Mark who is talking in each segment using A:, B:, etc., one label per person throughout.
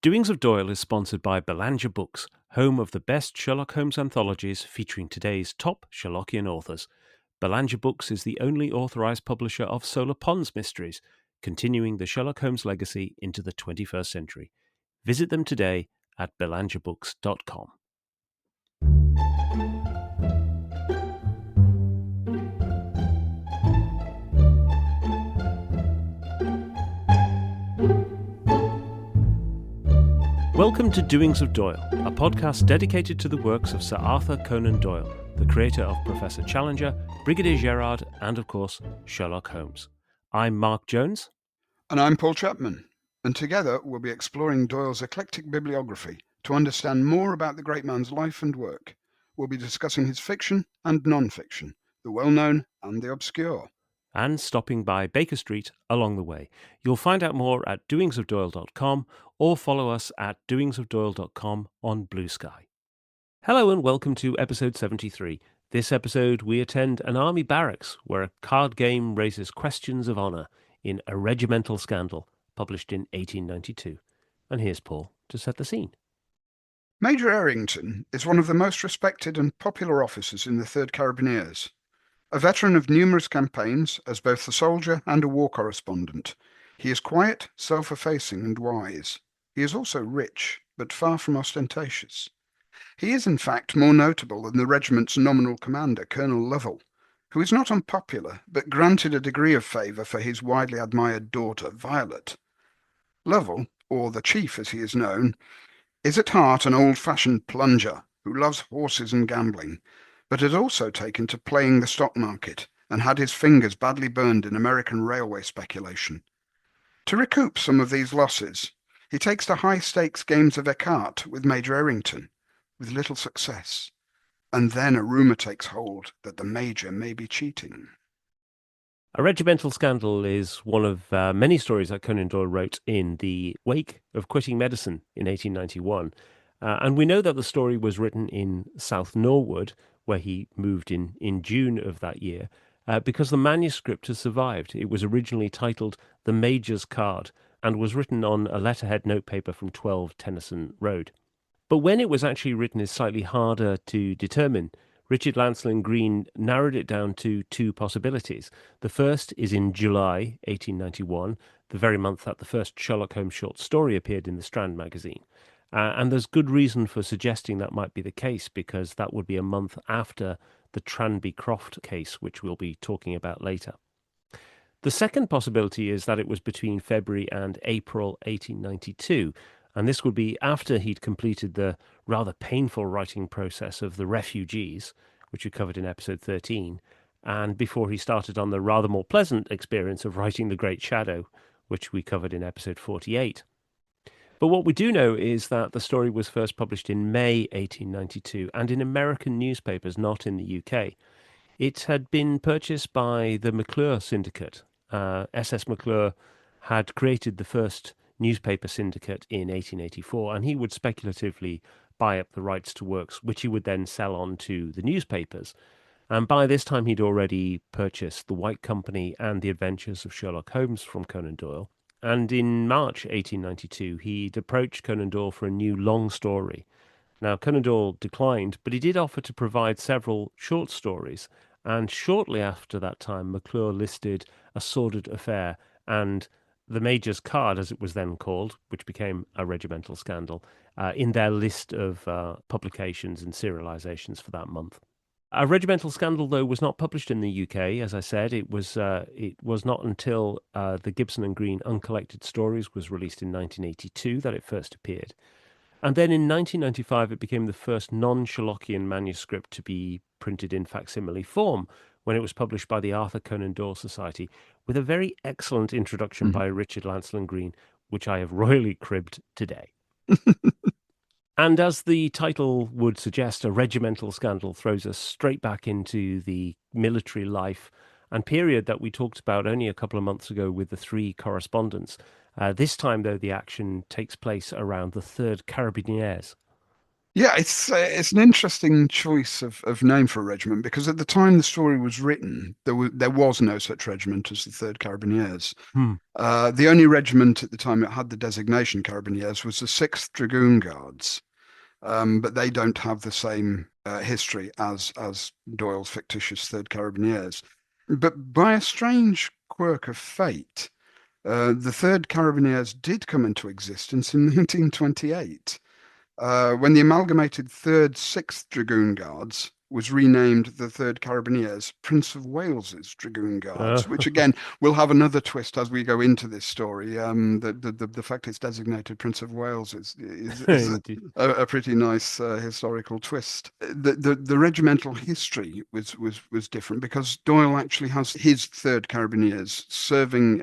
A: Doings of Doyle is sponsored by Belanger Books, home of the best Sherlock Holmes anthologies featuring today's top Sherlockian authors. Belanger Books is the only authorised publisher of Solar Pond's mysteries, continuing the Sherlock Holmes legacy into the 21st century. Visit them today at belangerbooks.com. Welcome to Doings of Doyle, a podcast dedicated to the works of Sir Arthur Conan Doyle, the creator of Professor Challenger, Brigadier Gerard, and of course, Sherlock Holmes. I'm Mark Jones.
B: And I'm Paul Chapman. And together we'll be exploring Doyle's eclectic bibliography to understand more about the great man's life and work. We'll be discussing his fiction and non-fiction, the well-known and the obscure.
A: And stopping by Baker Street along the way. You'll find out more at doingsofdoyle.com or follow us at doingsofdoyle.com on Blue Sky. Hello and welcome to episode 73. This episode we attend an army barracks where a card game raises questions of honour in A Regimental Scandal, published in 1892. And here's Paul to set the scene.
B: Major Errington is one of the most respected and popular officers in the Third Carabiniers. A veteran of numerous campaigns as both a soldier and a war correspondent, he is quiet, self-effacing and wise. He is also rich, but far from ostentatious. He is in fact more notable than the regiment's nominal commander, Colonel Lovell, who is not unpopular, but granted a degree of favour for his widely admired daughter, Violet. Lovell, or the Chief as he is known, is at heart an old-fashioned plunger who loves horses and gambling, but had also taken to playing the stock market and had his fingers badly burned in American railway speculation. To recoup some of these losses, he takes to high-stakes games of écarté with Major Errington, with little success, and then a rumour takes hold that the Major may be cheating.
A: A Regimental Scandal is one of many stories that Conan Doyle wrote in the wake of quitting medicine in 1891. And we know that the story was written in South Norwood, where he moved in June of that year, because the manuscript has survived. It was originally titled The Major's Card and was written on a letterhead notepaper from 12 Tennyson Road. But when it was actually written is slightly harder to determine. Richard Lancelyn Green narrowed it down to two possibilities. The first is in July 1891, the very month that the first Sherlock Holmes short story appeared in the Strand magazine. And there's good reason for suggesting that might be the case, because that would be a month after the Tranby-Croft case, which we'll be talking about later. The second possibility is that it was between February and April 1892, and this would be after he'd completed the rather painful writing process of The Refugees, which we covered in episode 13, and before he started on the rather more pleasant experience of writing The Great Shadow, which we covered in episode 48. But what we do know is that the story was first published in May 1892 and in American newspapers, not in the UK. It had been purchased by the McClure Syndicate. SS McClure had created the first newspaper syndicate in 1884, and he would speculatively buy up the rights to works, which he would then sell on to the newspapers. And by this time, he'd already purchased The White Company and The Adventures of Sherlock Holmes from Conan Doyle. And in March 1892, he'd approached Conan Doyle for a new long story. Now, Conan Doyle declined, but he did offer to provide several short stories. And shortly after that time, McClure listed A Sordid Affair and The Major's Card, as it was then called, which became A Regimental Scandal, in their list of publications and serializations for that month. A Regimental Scandal, though, was not published in the UK. As I said, it was not until the Gibson and Green Uncollected Stories was released in 1982 that it first appeared. And then in 1995, it became the first non-Sherlockian manuscript to be printed in facsimile form when it was published by the Arthur Conan Doyle Society, with a very excellent introduction by Richard Lancelyn Green, which I have royally cribbed today. And as the title would suggest, A Regimental Scandal throws us straight back into the military life and period that we talked about only a couple of months ago with the three correspondents. This time, though, the action takes place around the Third Carabiniers.
B: Yeah, it's an interesting choice of name for a regiment because at the time the story was written, there was no such regiment as the Third Carabiniers.
A: Hmm.
B: The only regiment at the time that had the designation Carabiniers was the Sixth Dragoon Guards, but they don't have the same history as Doyle's fictitious Third Carabiniers. But by a strange quirk of fate, the Third Carabiniers did come into existence in 1928 when the amalgamated 3rd 6th Dragoon Guards was renamed the 3rd Carabiniers, Prince of Wales's Dragoon
A: Uh,
B: Guards, which again will have another twist as we go into this story. The fact it's designated Prince of Wales is
A: indeed.
B: a pretty nice historical twist. The regimental history was different because Doyle actually has his 3rd Carabiniers serving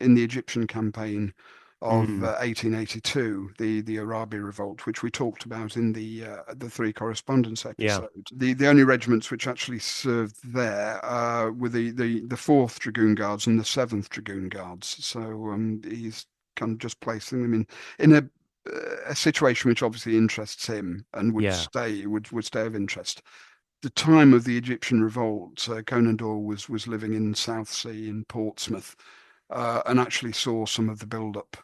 B: in the Egyptian campaign of
A: Mm.
B: 1882, the Arabi Revolt, which we talked about in the Three Correspondents
A: Yeah.
B: episode. The only regiments which actually served there were the Fourth Dragoon Guards and the Seventh Dragoon Guards. So he's kind of just placing them in a situation which obviously interests him and
A: Yeah.
B: would stay of interest. The time of the Egyptian revolt, Conan Doyle was living in Southsea in Portsmouth, and actually saw some of the build-up.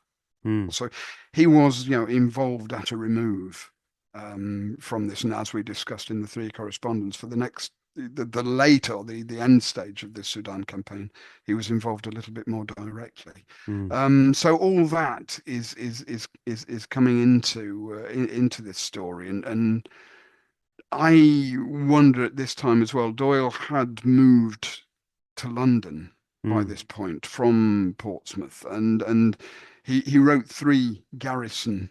A: Mm.
B: So he was, involved at a remove from this. And as we discussed in the Three Correspondents, for the later, the end stage of the Sudan campaign, he was involved a little bit more directly.
A: Mm.
B: So all that is coming into this story, and I wonder at this time as well. Doyle had moved to London by
A: Mm.
B: this point from Portsmouth, and he wrote three garrison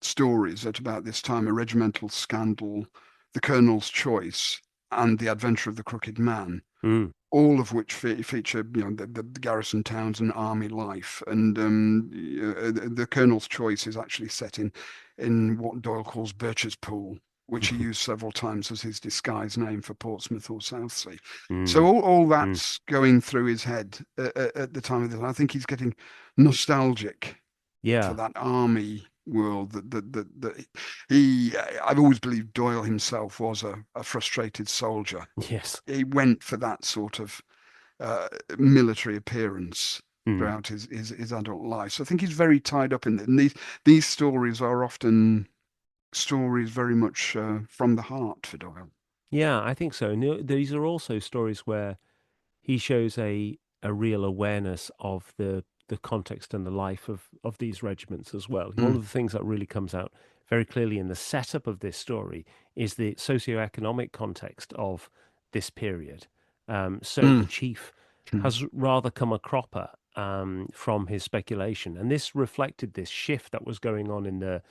B: stories at about this time: A Regimental Scandal, The Colonel's Choice, and The Adventure of the Crooked Man.
A: Mm.
B: All of which feature, the garrison towns and army life. And the Colonel's Choice is actually set in what Doyle calls Birch's Pool, which he used several times as his disguised name for Portsmouth or Southsea. So
A: Mm.
B: all
A: Mm.
B: that's going through his head at the time of this. I think he's getting nostalgic for
A: Yeah.
B: that army world that he I've always believed Doyle himself was a frustrated soldier.
A: Yes.
B: He went for that sort of military appearance
A: Mm.
B: throughout his adult life. So I think he's very tied up in it. And these stories are often stories very much from the heart for Doyle.
A: Yeah, I think so. And these are also stories where he shows a real awareness of the context and the life of these regiments as well. One
B: Mm,
A: of the things that really comes out very clearly in the setup of this story is the socioeconomic context of this period. So the
B: mm,
A: chief
B: mm,
A: has rather come a cropper from his speculation, and this reflected this shift that was going on in the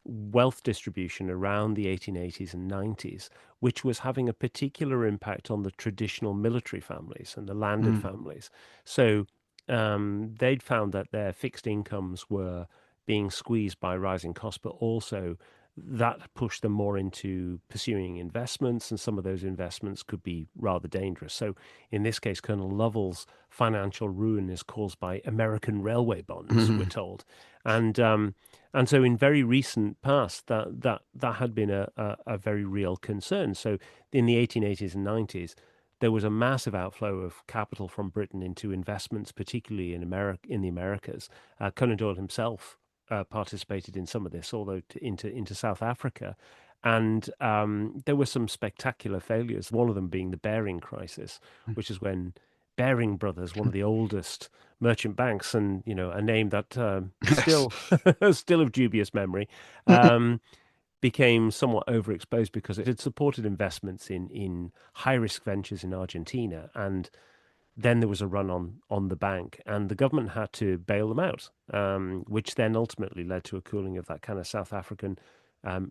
A: wealth distribution around the 1880s and 90s, which was having a particular impact on the traditional military families and the landed
B: mm,
A: families. So they'd found that their fixed incomes were being squeezed by rising costs, but also that pushed them more into pursuing investments, and some of those investments could be rather dangerous. So, in this case, Colonel Lovell's financial ruin is caused by American railway bonds, we're
B: mm.
A: told, and so in very recent past, that had been a very real concern. So, in the 1880s and 90s, there was a massive outflow of capital from Britain into investments, particularly in the Americas. Conan Doyle himself participated in some of this, although into South Africa. And there were some spectacular failures, one of them being the Baring crisis, which is when Baring Brothers, one of the oldest merchant banks, and a name that
B: Yes.
A: still still of dubious memory, um, became somewhat overexposed because it had supported investments in high risk ventures in Argentina, and then there was a run on the bank, and the government had to bail them out, which then ultimately led to a cooling of that kind of South African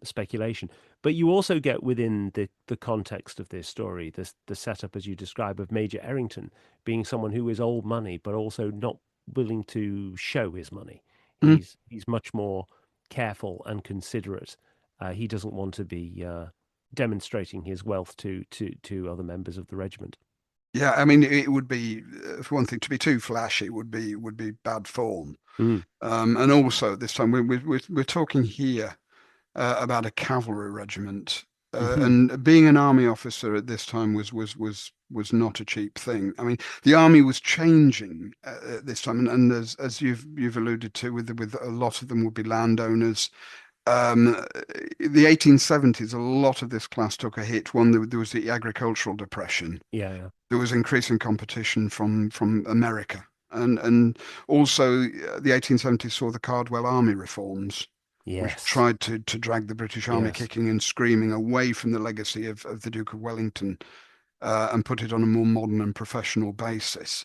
A: speculation. But you also get within the context of this story, the setup as you describe of Major Errington being someone who is old money, but also not willing to show his money.
B: Mm.
A: He's much more careful and considerate. He doesn't want to be demonstrating his wealth to other members of the regiment.
B: Yeah, I mean, it would be, for one thing, to be too flashy would be bad form.
A: Mm.
B: And also at this time, we're talking here about a cavalry regiment.
A: Hmm.
B: And being an army officer at this time was not a cheap thing. I mean, the army was changing at this time, and as you've alluded to, with a lot of them would be landowners. Um, the 1870s, a lot of this class took a hit. One, there was the agricultural depression.
A: Yeah, yeah.
B: There was increasing competition from America, and also the 1870s saw the Cardwell Army reforms, which
A: Yes.
B: tried to drag the British Army
A: Yes.
B: kicking and screaming away from the legacy of the Duke of Wellington and put it on a more modern and professional basis.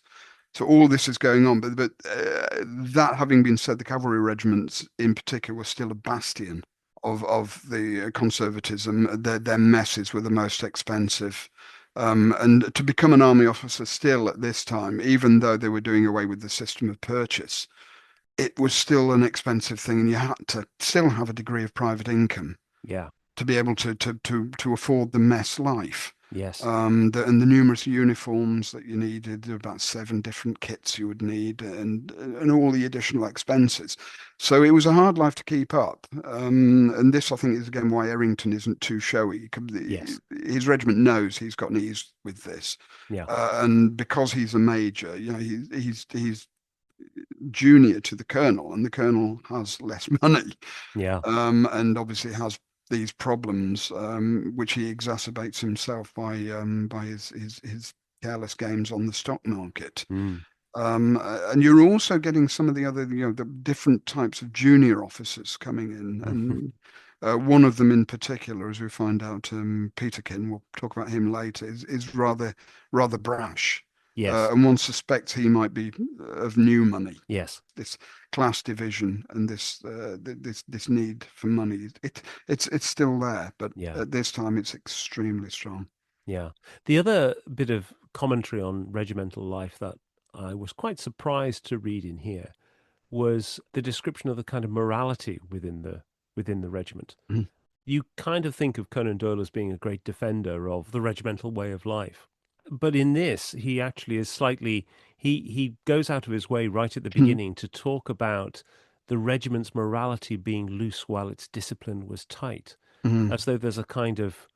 B: So all this is going on, but that having been said, the cavalry regiments in particular were still a bastion of the conservatism. Their messes were the most expensive. And to become an army officer still at this time, even though they were doing away with the system of purchase, it was still an expensive thing, and you had to still have a degree of private income
A: Yeah.
B: to be able to afford the mess life.
A: Yes.
B: And the numerous uniforms that you needed, there were about 7 different kits you would need, and all the additional expenses. So it was a hard life to keep up. And this, I think, is again why Errington isn't too showy.
A: Yes.
B: His regiment knows he's got an ease with this,
A: Yeah.
B: and because he's a major, he's junior to the colonel, and the colonel has less money,
A: Yeah.
B: and obviously has these problems, which he exacerbates himself by his careless games on the stock market.
A: Mm.
B: And you're also getting some of the other, the different types of junior officers coming in,
A: Hmm.
B: and one of them in particular, as we find out, Peterkin, we'll talk about him later, is rather brash,
A: Yes.
B: and one suspects he might be of new money.
A: Yes.
B: This class division and this need for money, it's still there, but
A: Yeah.
B: at this time it's extremely strong.
A: Yeah. The other bit of commentary on regimental life that I was quite surprised to read in here was the description of the kind of morality within the regiment.
B: Mhm.
A: You kind of think of Conan Doyle as being a great defender of the regimental way of life. But in this, he actually is slightly he goes out of his way right at the beginning to talk about the regiment's morality being loose while its discipline was tight,
B: Mhm.
A: as though there's a kind of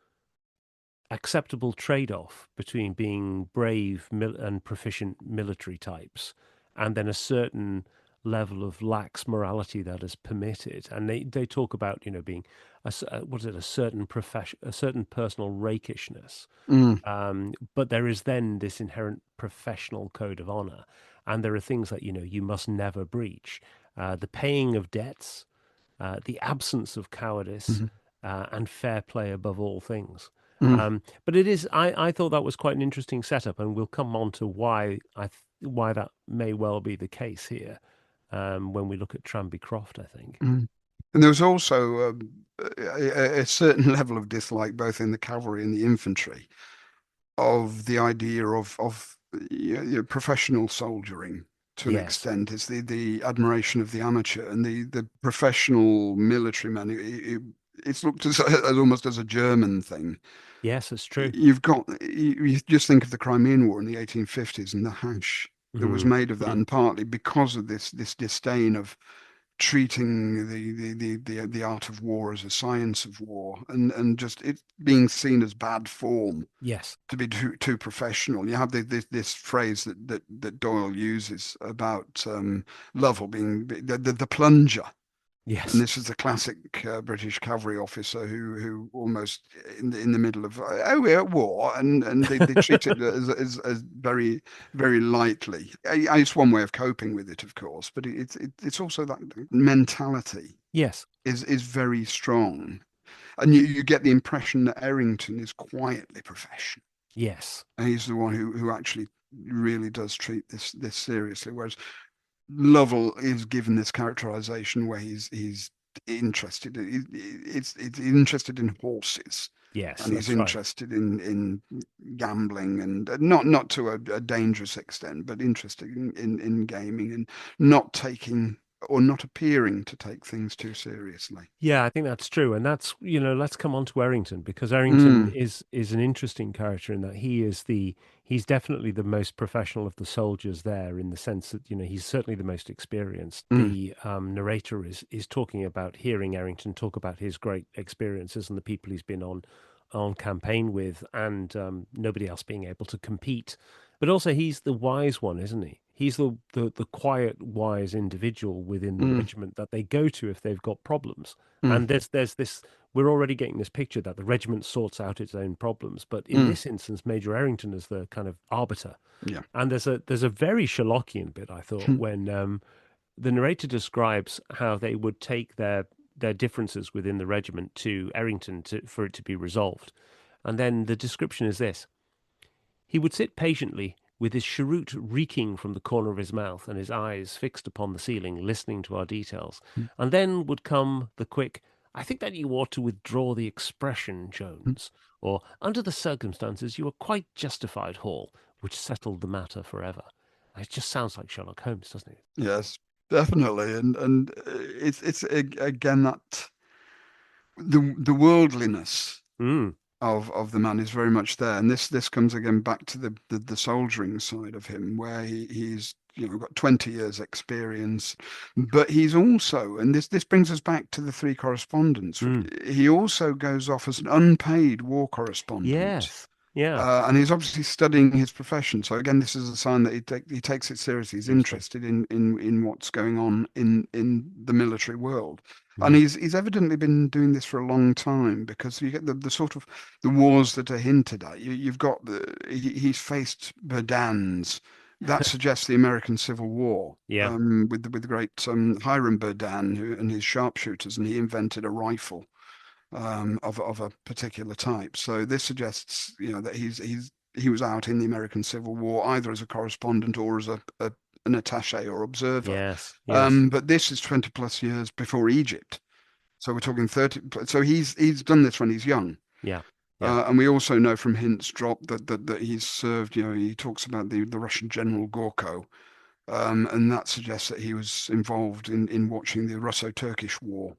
A: acceptable trade-off between being brave and proficient military types and then a certain level of lax morality that is permitted. And they talk about, being what is it, a certain personal rakishness.
B: Mhm.
A: But there is then this inherent professional code of honor, and there are things that you must never breach. The paying of debts, the absence of cowardice,
B: Mhm.
A: and fair play above all things.
B: Mhm.
A: But it is. I thought that was quite an interesting setup, and we'll come on to why that may well be the case here when we look at Tranby Croft. I think.
B: Mhm. And there was also a certain level of dislike, both in the cavalry and the infantry, of the idea of professional soldiering to an
A: Yes.
B: extent. It's the admiration of the amateur and the professional military man. It's looked as almost as a German thing.
A: Yes, it's true.
B: You just think of the Crimean War in the 1850s and the hash that was
A: Mhm.
B: made of that, and partly because of this disdain of treating the art of war as a science of war, and just it being seen as bad form
A: Yes.
B: to be too professional. You have this phrase that Doyle uses about Lovell being the plunger. And
A: Yes.
B: this is the classic British cavalry officer who almost in the middle of we're at war, and they treat it as very very lightly. It's one way of coping with it, of course, but it's also that mentality
A: Yes.
B: is very strong, and you get the impression that Errington is quietly professional,
A: Yes.
B: and he's the one who actually really does treat this seriously, whereas Lovell is given this characterization where he's interested. It's interested in horses,
A: Yes.
B: and he's
A: That's right.
B: interested in gambling, and not to a dangerous extent, but interested in gaming and not taking or not appearing to take things too seriously.
A: Yeah, I think that's true. And that's, let's come on to Errington, because Errington
B: Mm,
A: is an interesting character in that he's definitely the most professional of the soldiers there, in the sense that, he's certainly the most experienced.
B: mm,
A: The narrator is talking about hearing Errington talk about his great experiences and the people he's been on campaign with, and nobody else being able to compete. But also he's the wise one, isn't he? He's the quiet, wise individual within the
B: mm,
A: regiment that they go to if they've got problems.
B: mm,
A: And there's this, we're already getting this picture that the regiment sorts out its own problems. But in
B: mm.
A: this instance, Major Errington is the kind of arbiter.
B: Yeah.
A: And there's a very Sherlockian bit, I thought, when the narrator describes how they would take their differences within the regiment to Errington for it to be resolved. And then the description is this: he would sit patiently, with his cheroot reeking from the corner of his mouth and his eyes fixed upon the ceiling, listening to our details. And then would come the quick, "I think that you ought to withdraw the expression, Jones," or "Under the circumstances, you are quite justified, Hall," which settled the matter forever. It just sounds like Sherlock Holmes, doesn't it?
B: Yes, definitely. And again that the worldliness
A: Mm,
B: of the man is very much there, and this comes again back to the soldiering side of him, where he's got 20 years experience, but he's also, and this brings us back to the three correspondents.
A: mm.
B: He also goes off as an unpaid war correspondent.
A: Yes. Yeah.
B: And he's obviously studying his profession. So again, this is a sign that he takes it seriously. He's
A: Seriously.
B: interested in what's going on in the military world. And
A: Mm.
B: he's evidently been doing this for a long time, because you get the sort of the wars that are hinted at. You've got he's faced Burdans. That suggests the American Civil War,
A: Yeah.
B: with the great Hiram Burdan and his sharpshooters, and he invented a rifle of a particular type. So this suggests, that he was out in the American Civil War either as a correspondent or as an attaché or observer.
A: Yes. Yes.
B: But this is 20 plus years before Egypt. So we're talking 30. So he's done this when he's young.
A: Yeah. Yeah.
B: And we also know from hints dropped that he's served. He talks about the Russian General Gorko, and that suggests that he was involved in watching the Russo-Turkish War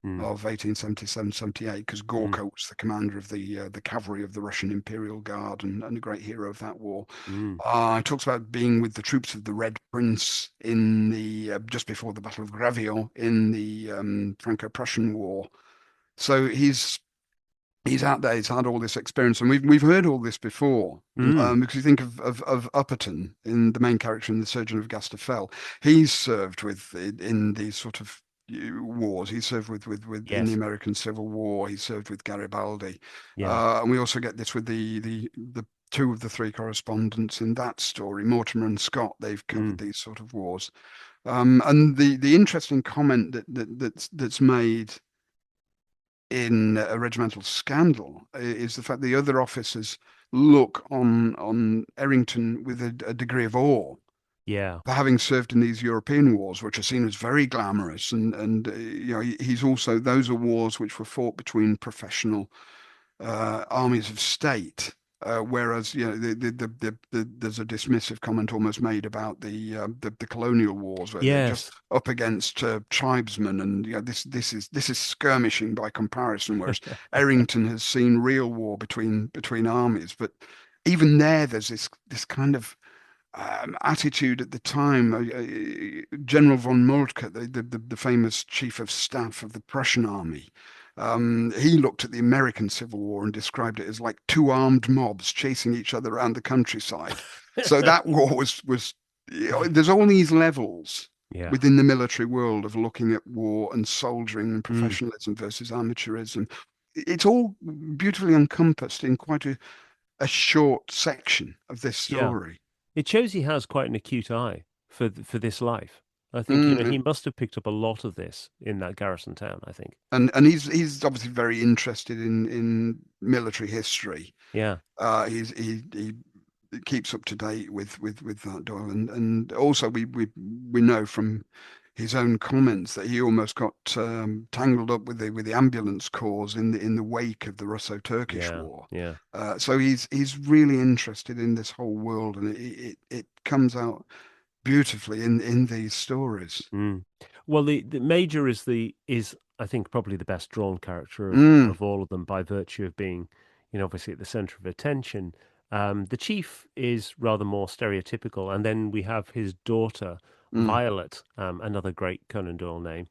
A: Mm.
B: of 1877-78, because
A: Mm.
B: Gorka was the commander of the cavalry of the Russian Imperial Guard, and a great hero of that war.
A: Mm.
B: He talks about being with the troops of the Red Prince in the just before the Battle of Gravion in the Franco-Prussian War. So he's out there. He's had all this experience, and we've heard all this before.
A: Mm.
B: Because you think of Upperton, in the main character in The Surgeon of Gastafel. He's served with in these sort of wars. He served with in the
A: Yes.
B: American Civil War. He served with Garibaldi,
A: Yeah.
B: and we also get this with the two of the three correspondents in that story, Mortimer and Scott. They've covered
A: Mm.
B: these sort of wars. And the interesting comment that's made in A Regimental Scandal is the fact the other officers look on Errington with a degree of awe
A: Yeah.
B: for having served in these European wars, which are seen as very glamorous. And he's also, those are wars which were fought between professional armies of state. Whereas there's a dismissive comment almost made about the colonial wars, where they're just
A: Yes.
B: up against tribesmen, and this is skirmishing by comparison. Whereas Errington has seen real war between armies, but even there's this kind of attitude at the time. General von Moltke, the famous chief of staff of the Prussian army, he looked at the American Civil War and described it as like two armed mobs chasing each other around the countryside. So that war was there's all these levels
A: Yeah.
B: within the military world of looking at war and soldiering and
A: Mm.
B: professionalism versus amateurism. It's all beautifully encompassed in quite a short section of this
A: Yeah.
B: story.
A: It shows he has quite an acute eye for this life. I think,
B: Mm,
A: he must have picked up a lot of this in that garrison town, I think.
B: and he's obviously very interested in military history.
A: Yeah.
B: He keeps up to date with that, Doyle, and also we know from his own comments that he almost got tangled up with the ambulance corps in the wake of the Russo-Turkish
A: Yeah.
B: War.
A: Yeah.
B: So he's really interested in this whole world, and it comes out beautifully in these stories.
A: Mm. Well, the Major is I think probably the best drawn character
B: Mm,
A: of all of them by virtue of being, obviously at the center of attention. The Chief is rather more stereotypical, and then we have his daughter
B: mm,
A: Violet, another great Conan Doyle name,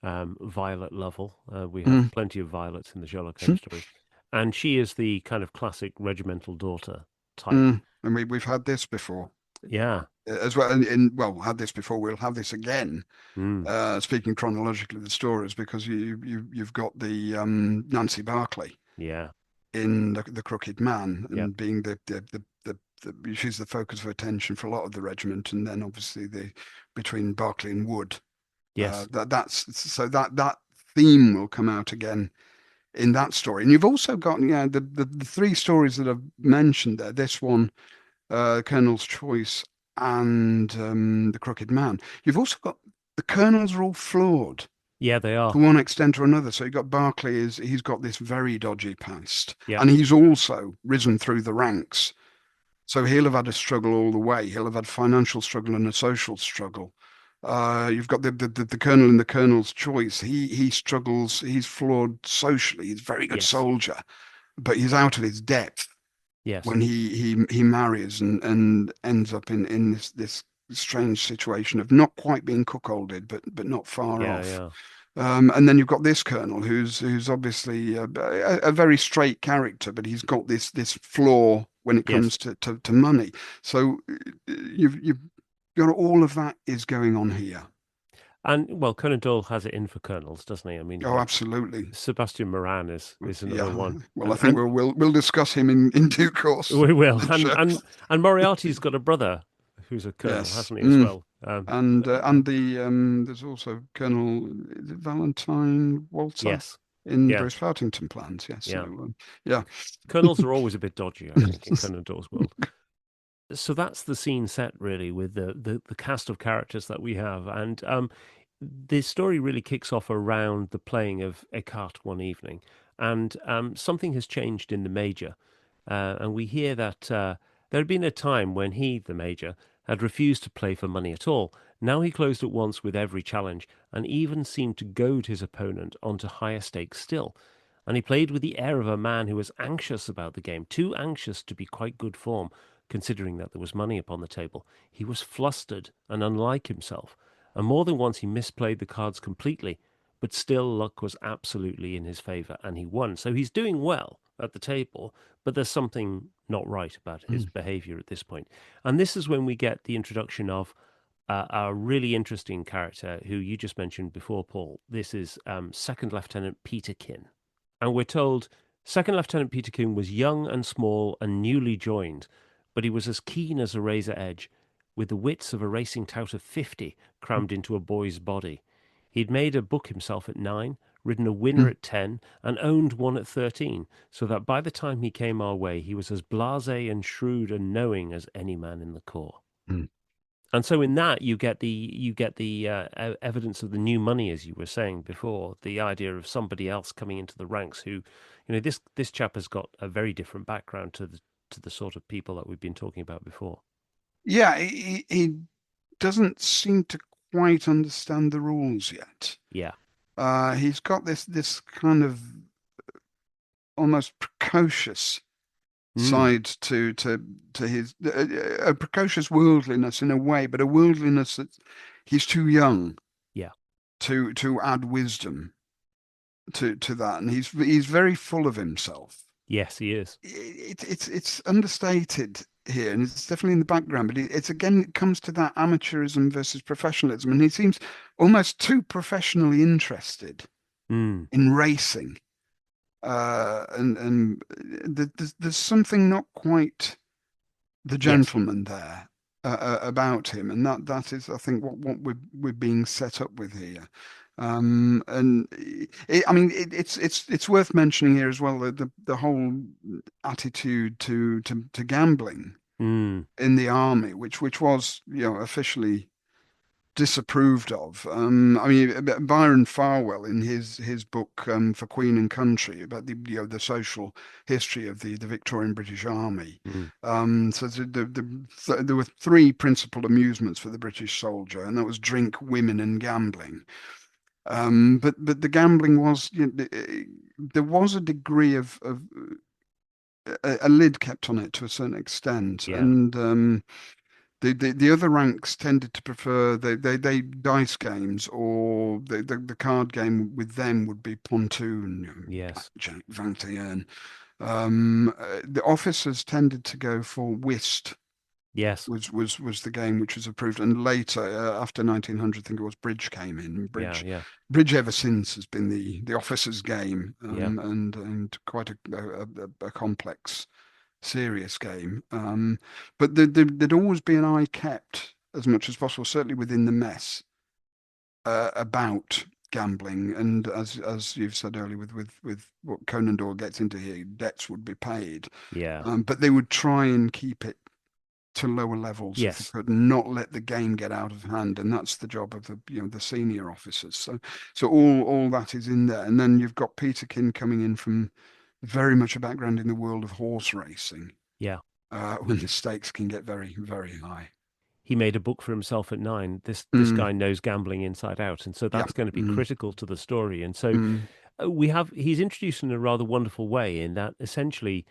A: Violet Lovell. We have
B: mm,
A: plenty of Violets in the Sherlock Holmes stories, and she is the kind of classic regimental daughter type.
B: mm. And we've had this before
A: Yeah.
B: as well. Well, had this before. We'll have this again.
A: Mm.
B: Speaking chronologically, the stories because you've got the Nancy Barclay
A: Yeah.
B: in the Crooked Man
A: Yeah.
B: and being she's the focus of attention for a lot of the regiment, and then obviously the between Barclay and Wood.
A: Yes.
B: That theme will come out again in that story. And you've also got the three stories that I've mentioned there. This one, Colonel's Choice, and the Crooked Man. You've also got the colonels are all flawed
A: Yeah, they
B: to
A: are.
B: one extent or another. So you've got Barclay is he's got this very dodgy past,
A: Yeah.
B: and he's also risen through the ranks. So he'll have had a struggle all the way. He'll have had financial struggle and a social struggle. You've got the colonel in the colonel's choice. He struggles. He's flawed socially. He's a very good
A: Yes.
B: soldier, but he's out of his depth
A: Yes.
B: when he marries and ends up in this strange situation of not quite being cuckolded, but not far
A: Yeah,
B: off.
A: yeah.
B: And then you've got this colonel who's obviously a very straight character, but he's got this flaw when it
A: Yes.
B: comes to money. So you've got all of that is going on here.
A: And well, Conan Doyle has it in for colonels, doesn't he? I mean,
B: Oh, absolutely.
A: Sebastian Moran is another
B: Yeah.
A: one.
B: Well, I
A: And
B: think we'll discuss him in due course
A: we will.
B: on the
A: And
B: show.
A: Moriarty's got a brother who's a colonel,
B: Yes.
A: hasn't he, as well?
B: And there's also Colonel is it Valentine Walter
A: Yes.
B: in
A: Yeah.
B: Bruce Partington plans. Yes. So
A: Yeah.
B: yeah.
A: Colonels are always a bit dodgy, I think, in Conan Doyle's world. So that's the scene set really with the cast of characters that we have. And the story really kicks off around the playing of écarté one evening. And something has changed in the Major. And we hear that there had been a time when he, the Major, had refused to play for money at all. Now he closed at once with every challenge and even seemed to goad his opponent onto higher stakes still. And he played with the air of a man who was anxious about the game, too anxious to be quite good form, considering that there was money upon the table. He was flustered and unlike himself, and more than once he misplayed the cards completely, but still luck was absolutely in his favour, and he won. So he's doing well at the table, but there's something not right about his behaviour at this point. And this is when we get the introduction of a really interesting character who you just mentioned before, Paul. This is Second Lieutenant Peterkin. And we're told Second Lieutenant Peterkin was young and small and newly joined, but he was as keen as a razor edge, with the wits of a racing tout of 50 crammed into a boy's body. He'd made a book himself at 9, ridden a winner at 10, and owned one at 13, so that by the time he came our way, he was as blasé and shrewd and knowing as any man in the corps. And so in that you get the evidence of the new money, as you were saying before, the idea of somebody else coming into the ranks who, this chap has got a very different background to the sort of people that we've been talking about before.
B: Yeah, he doesn't seem to quite understand the rules yet.
A: Yeah.
B: He's got this kind of almost precocious
A: Mm.
B: side to his a precocious worldliness in a way, but a worldliness that he's too young
A: Yeah.
B: to add wisdom to that, and he's very full of himself.
A: Yes, he is.
B: It's understated here, and it's definitely in the background. But it's again, it comes to that amateurism versus professionalism, and he seems almost too professionally interested
A: Mm.
B: in racing. And there's something not quite the
A: Yes.
B: gentleman there about him, and that is, I think, what we're being set up with here. And I mean, it's worth mentioning here as well the whole attitude to gambling
A: Mm.
B: in the army, which was officially disapproved of. I mean, Byron Farwell in his book For Queen and Country about the social history of the Victorian British Army.
A: Mm.
B: So there were three principal amusements for the British soldier, and that was drink, women, and gambling. But the gambling was, there was a degree of a lid kept on it to a certain extent,
A: Yeah.
B: and the other ranks tended to prefer they dice games, or the card game with them would be pontoon,
A: Yes.
B: blackjack, 21. The officers tended to go for whist.
A: Yes.
B: Was the game which was approved, and later after 1900, I think it was bridge came in.
A: Yeah.
B: Bridge,
A: Yeah.
B: bridge ever since has been the officers' game,
A: Yeah.
B: and quite a complex, serious game. But there'd always be an eye kept as much as possible, certainly within the mess, about gambling. And as you've said earlier, with what Conan Doyle gets into here, debts would be paid,
A: Yeah.
B: but they would try and keep it to lower levels if they
A: Yes.
B: could, not let the game get out of hand. And that's the job of the senior officers. So all that is in there. And then you've got Peterkin coming in from very much a background in the world of horse racing,
A: Yeah.
B: when the stakes can get very, very high.
A: He made a book for himself at 9. This
B: Mm,
A: guy knows gambling inside out, and so
B: yeah.
A: that's going to be
B: Mm,
A: critical to the story. And so
B: mm,
A: he's introduced in a rather wonderful way in that essentially,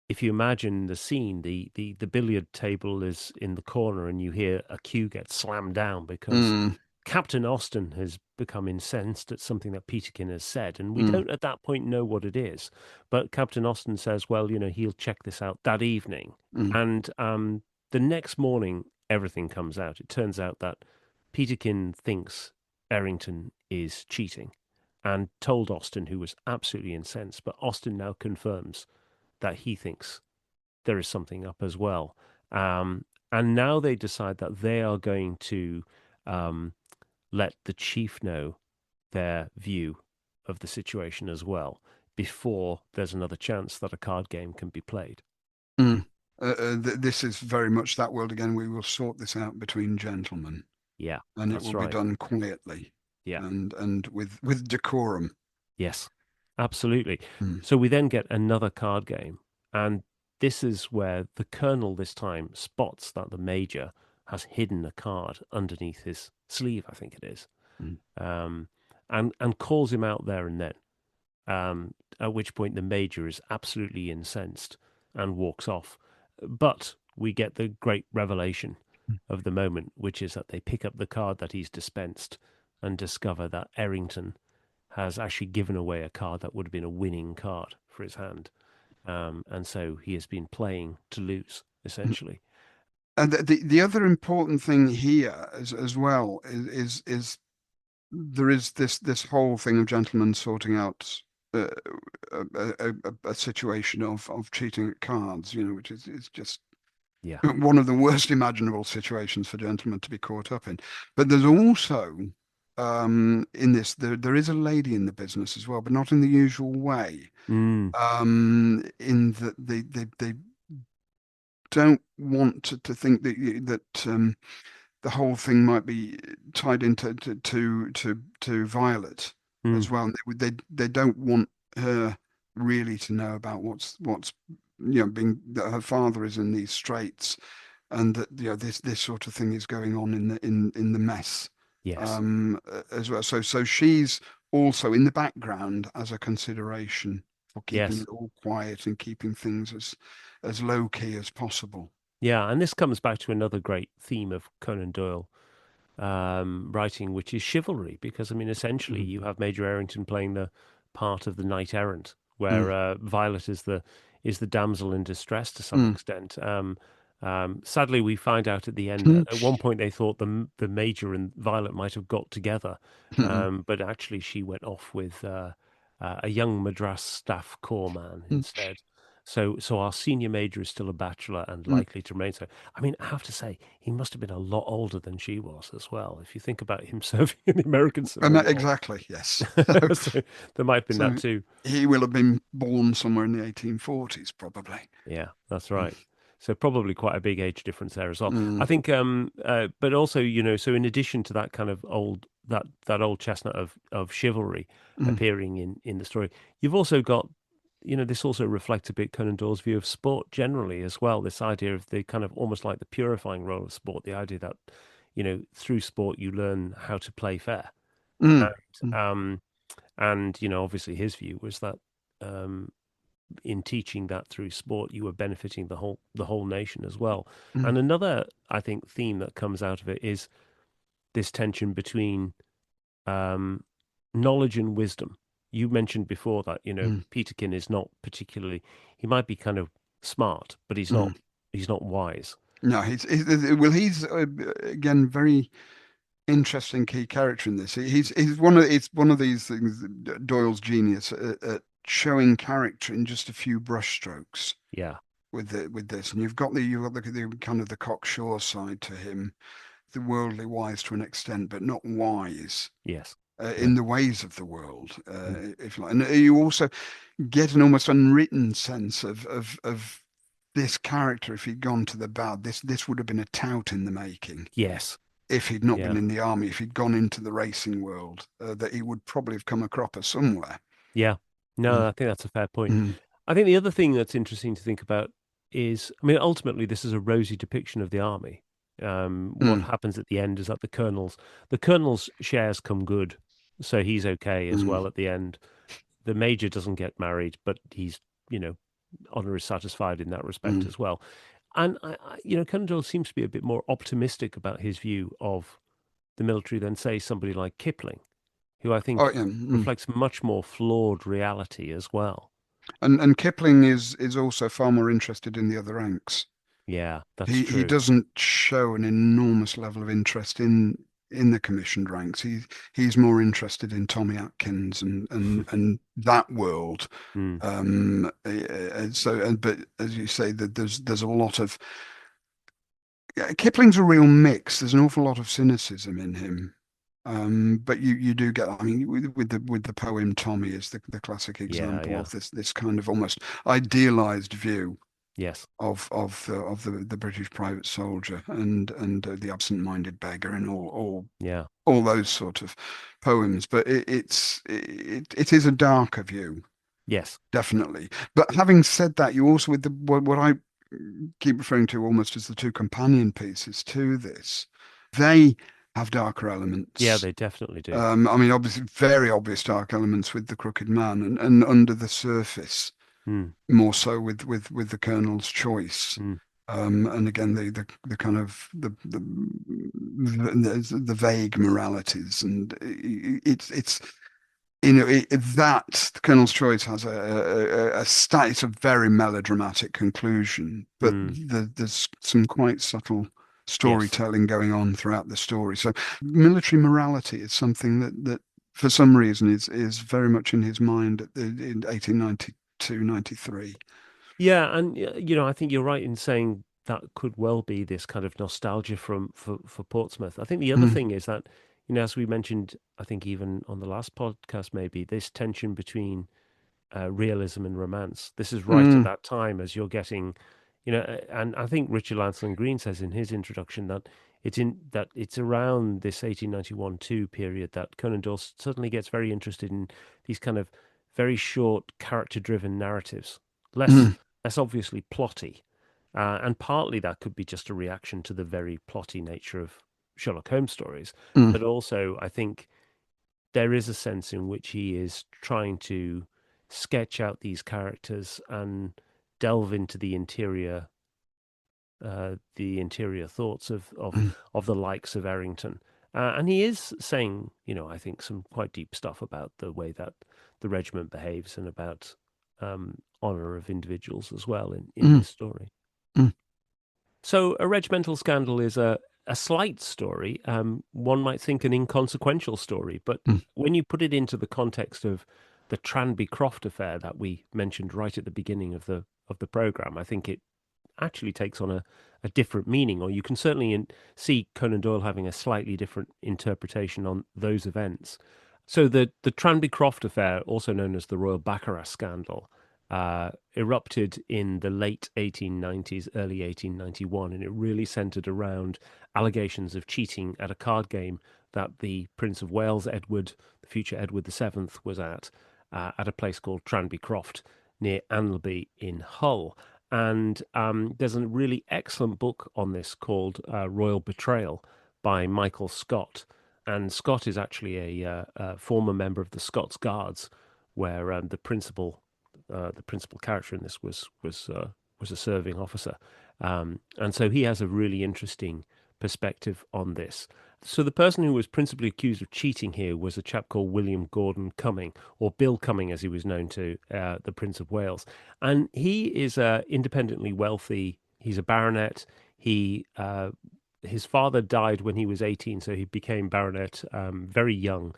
A: if you imagine the scene, the billiard table is in the corner, and you hear a cue get slammed down because
B: mm,
A: Captain Austen has become incensed at something that Peterkin has said, and we
B: mm,
A: don't at that point know what it is. But Captain Austen says, well, he'll check this out that evening.
B: mm,
A: And the next morning, everything comes out. It turns out that Peterkin thinks Errington is cheating and told Austen, who was absolutely incensed. But Austen now confirms that he thinks there is something up as well. And now they decide that they are going to um, let the chief know their view of the situation as well before there's another chance that a card game can be played.
B: mm. This is very much that world again. We will sort this out between gentlemen,
A: Yeah,
B: and it
A: that's
B: will be
A: right.
B: done quietly
A: Yeah,
B: and with decorum.
A: yes, absolutely.
B: Mm,
A: So we then get another card game, and this is where the colonel this time spots that the major has hidden a card underneath his sleeve, I think it is,
B: mm,
A: um, and calls him out there and then. At which point the major is absolutely incensed and walks off. But we get the great revelation of the moment, which is that they pick up the card that he's dispensed and discover that Errington has actually given away a card that would have been a winning card for his hand. And so he has been playing to lose,
B: mm.
A: essentially.
B: And the other important thing here as well is there is this whole thing of gentlemen sorting out uh, a situation of cheating at cards, which is just
A: Yeah.
B: one of the worst imaginable situations for gentlemen to be caught up in. But there's also, in this, there is a lady in the business as well, but not in the usual way.
A: Mm,
B: In that they don't want to think that the whole thing might be tied into to Violet
A: mm,
B: as well. They don't want her really to know about what's being that her father is in these straits, and that this sort of thing is going on in the mess,
A: yes.
B: as well. So she's also in the background as a consideration for keeping
A: Yes.
B: it all quiet and keeping things as low key as possible.
A: Yeah. And this comes back to another great theme of Conan Doyle writing, which is chivalry, because I mean, essentially,
B: Mm,
A: you have Major Errington playing the part of the knight errant,
B: mm,
A: where Violet is the damsel in distress to some
B: mm,
A: extent. Sadly, we find out at the end that
B: mm,
A: at one point they thought the Major and Violet might have got together,
B: mm,
A: but actually she went off with a young Madras staff corps man
B: mm,
A: instead. So our senior major is still a bachelor and
B: mm.
A: likely to remain so. I mean, I have to say, he must have been a lot older than she was as well. If you think about him serving in the American
B: And
A: Civil War,
B: exactly, yes.
A: so there might have been that
B: So
A: too.
B: he will have been born somewhere in the 1840s, probably.
A: Yeah, that's
B: Mm,
A: right. So probably quite a big age difference there as well. I
B: Mm,
A: think, but also, so in addition to that kind of that old chestnut of chivalry
B: mm,
A: appearing in the story, you've also got, this also reflects a bit Conan Doyle's view of sport generally as well. This idea of the kind of almost like the purifying role of sport, the idea that, through sport you learn how to play fair.
B: mm,
A: And
B: mm,
A: obviously his view was that um, in teaching that through sport, you were benefiting the whole nation as well.
B: mm,
A: And another, I think, theme that comes out of it is this tension between um, knowledge and wisdom. You mentioned before that
B: mm,
A: Peterkin is not particularly. He might be kind of smart, but he's not.
B: mm.
A: He's not wise.
B: No, he's again very interesting key character in this. He's one of these things, Doyle's genius at showing character in just a few brushstrokes
A: Yeah.
B: with this. And you've got the kind of the cocksure side to him, the worldly wise to an extent, but not wise
A: Yes. Yeah.
B: in the ways of the world,
A: Mm.
B: if you like. And you also get an almost unwritten sense of this character. If he'd gone to the bad, this would have been a tout in the making.
A: Yes.
B: If he'd not been
A: Yeah.
B: in the army, if he'd gone into the racing world, that he would probably have come a cropper somewhere.
A: Yeah. No,
B: Mm,
A: I think that's a fair point.
B: mm,
A: I think the other thing that's interesting to think about is, I mean, ultimately, this is a rosy depiction of the army. What
B: mm,
A: happens at the end is that the colonel's shares come good, so he's okay as
B: mm,
A: well at the end. The major doesn't get married, but he's, you know, honor is satisfied in that respect
B: mm.
A: as well. And Conan Doyle seems to be a bit more optimistic about his view of the military than, say, somebody like Kipling, who I
B: Oh
A: think
B: yeah, mm.
A: reflects much more flawed reality as well.
B: And Kipling is also far more interested in the other ranks.
A: Yeah, that's
B: He
A: true.
B: doesn't show an enormous level of interest in the commissioned ranks. He's more interested in Tommy Atkins and that world.
A: Mm,
B: But as you say, that there's a lot of Kipling's a real mix. There's an awful lot of cynicism in him. But you do get, I mean, with the poem Tommy is the classic
A: yeah,
B: example
A: yeah,
B: of this kind of almost idealized view
A: yes,
B: of the British private soldier and the absent-minded beggar and
A: yeah,
B: all those sort of poems. But it is a darker view,
A: yes,
B: definitely. But having said that, you also with what I keep referring to almost as the two companion pieces to this, they have darker
A: yeah,
B: elements.
A: they definitely do.
B: I mean, obviously, very obvious dark elements with the Crooked Man, and under the surface,
A: Mm,
B: more so with the Colonel's choice.
A: mm,
B: And again, the kind of the vague moralities, and it's that the Colonel's Choice has it's a very melodramatic conclusion, but
A: mm,
B: there's some quite subtle
A: yes.
B: storytelling going on throughout the story. So military morality is something that for some reason is very much in his mind in 1892, 93.
A: Yeah, and I think you're right in saying that could well be this kind of nostalgia for Portsmouth. I think the other
B: Mm,
A: thing is that, as we mentioned, I think even on the last podcast, maybe this tension between realism and romance. This is right at
B: mm,
A: that time as you're getting, and I think Richard Lansland Green says in his introduction that it's around this 1891-2 period that Conan Doyle suddenly gets very interested in these kind of very short character-driven narratives, less
B: mm,
A: less obviously plotty, and partly that could be just a reaction to the very plotty nature of Sherlock Holmes stories,
B: mm,
A: but also I think there is a sense in which he is trying to sketch out these characters and delve into the interior thoughts of of
B: mm,
A: of the likes of Errington. And he is saying, I think some quite deep stuff about the way that the regiment behaves and about honor of individuals as well in
B: mm,
A: this story.
B: mm,
A: So, A Regimental Scandal is a slight story. One might think an inconsequential story, but
B: mm,
A: when you put it into the context of the Tranby Croft affair that we mentioned right at the beginning of the program, I think it actually takes on a different meaning, or you can certainly see Conan Doyle having a slightly different interpretation on those events. So the Tranby Croft affair, also known as the Royal Baccarat scandal, erupted in the late 1890s, early 1891, and it really centered around allegations of cheating at a card game that the Prince of Wales, Edward, the future Edward VII, was at a place called Tranby Croft near Anleby in Hull. And there's a really excellent book on this called Royal Betrayal by Michael Scott. And Scott is actually a former member of the Scots Guards, where the principal character in this was a serving officer, and so he has a really interesting perspective on this. So the person who was principally accused of cheating here was a chap called William Gordon Cumming, or Bill Cumming, as he was known to the Prince of Wales, and he is independently wealthy. He's a baronet. He His father died when he was 18, so he became baronet very young.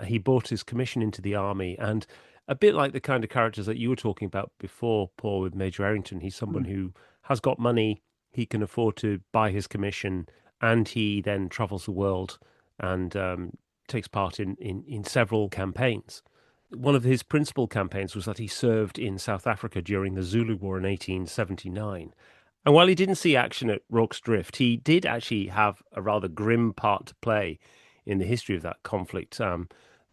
A: He bought his commission into the army, and a bit like the kind of characters that you were talking about before, Paul, with Major Errington, he's someone who has got money, he can afford to buy his commission, and he then travels the world and takes part in several campaigns. One of his principal campaigns was that he served in South Africa during the Zulu War in 1879. And while he didn't see action at Rorke's Drift, he did actually have a rather grim part to play in the history of that conflict.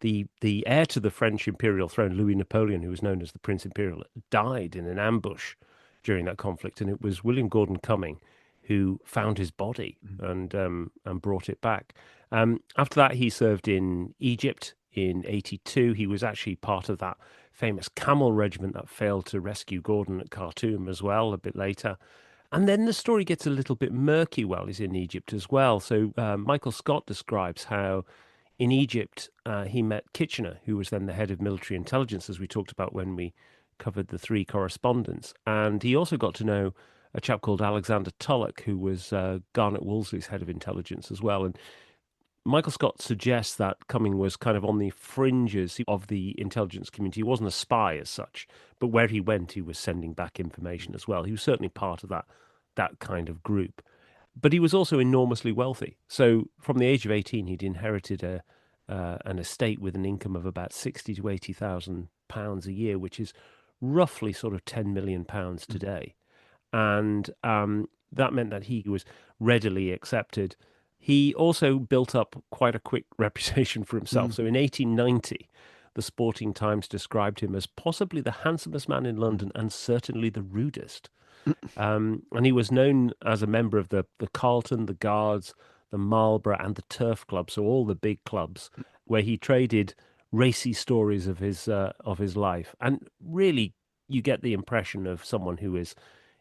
A: The heir to the French imperial throne, Louis Napoleon, who was known as the Prince Imperial, died in an ambush during that conflict, and it was William Gordon Cumming who found his body and brought it back. After that, he served in Egypt in '82. He was actually part of that famous Camel Regiment that failed to rescue Gordon at Khartoum as well a bit later. And then the story gets a little bit murky while he's in Egypt as well. So Michael Scott describes how in Egypt he met Kitchener, who was then the head of military intelligence, as we talked about when we covered the three correspondents. And he also got to know a chap called Alexander Tulloch, who was Garnet Wolseley's head of intelligence as well. And Michael Scott suggests that Cumming was kind of on the fringes of the intelligence community. He wasn't a spy as such, but where he went, he was sending back information as well. He was certainly part of that kind of group. But he was also enormously wealthy. So from the age of 18, he'd inherited an estate with an income of about 60 to 80,000 pounds a year, which is roughly sort of 10 million pounds today. And that meant that he was readily accepted. He also built up quite a quick reputation for himself. So in 1890, the Sporting Times described him as possibly the handsomest man in London and certainly the rudest. And he was known as a member of the Carlton, the Guards, the Marlborough, and the Turf Club, so all the big clubs, where he traded racy stories of his life. And really, you get the impression of someone who is,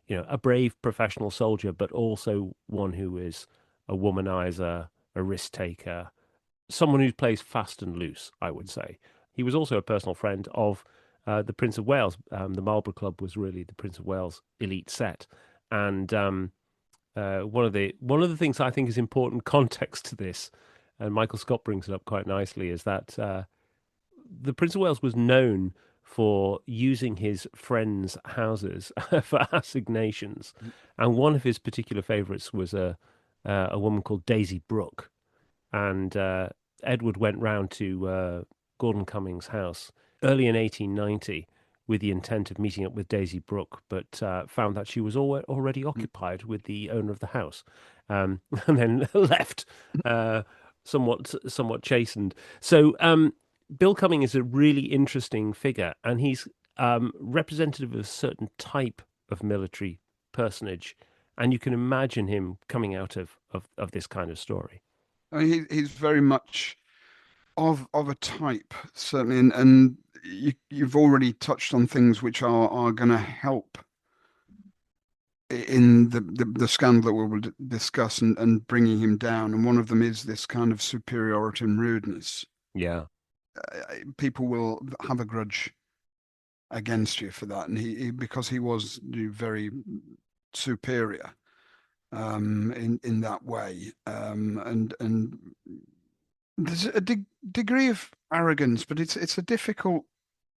A: a brave professional soldier, but also one who is a womanizer, a risk taker, someone who plays fast and loose, I would say. He was also a personal friend of the Prince of Wales. The Marlborough Club was really the Prince of Wales elite set, and one of the things I think is important context to this, and Michael Scott brings it up quite nicely, is that the Prince of Wales was known for using his friends' houses for assignations, and one of his particular favourites was a woman called Daisy Brooke, and Edward went round to Gordon Cumming's house early in 1890 with the intent of meeting up with Daisy Brooke, but found that she was already occupied with the owner of the house, and then left somewhat chastened. So Bill Cumming is a really interesting figure, and he's representative of a certain type of military personage, and you can imagine him coming out of this kind of story.
B: I mean, he's very much of a type, certainly, and you've already touched on things which are going to help in the scandal that we will discuss and bringing him down. And one of them is this kind of superiority and rudeness.
A: Yeah.
B: People will have a grudge against you for that, and he because he was very superior in that way, and there's a degree of arrogance, but it's a difficult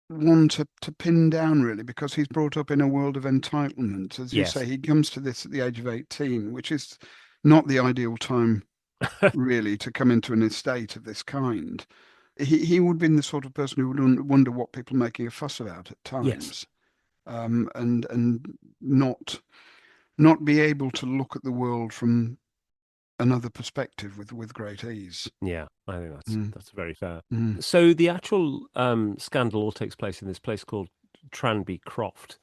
B: one to pin down, really, because he's brought up in a world of entitlement. As you
A: Yes.
B: say, he comes to this at the age of 18, which is not the ideal time, really, to come into an estate of this kind. He would have been the sort of person who would wonder what people are making a fuss about at
A: Yes.
B: times. and not be able to look at the world from another perspective with great ease.
A: Yeah, I think
B: Mm,
A: that's very fair.
B: mm,
A: So the actual scandal all takes place in this place called Tranby Croft.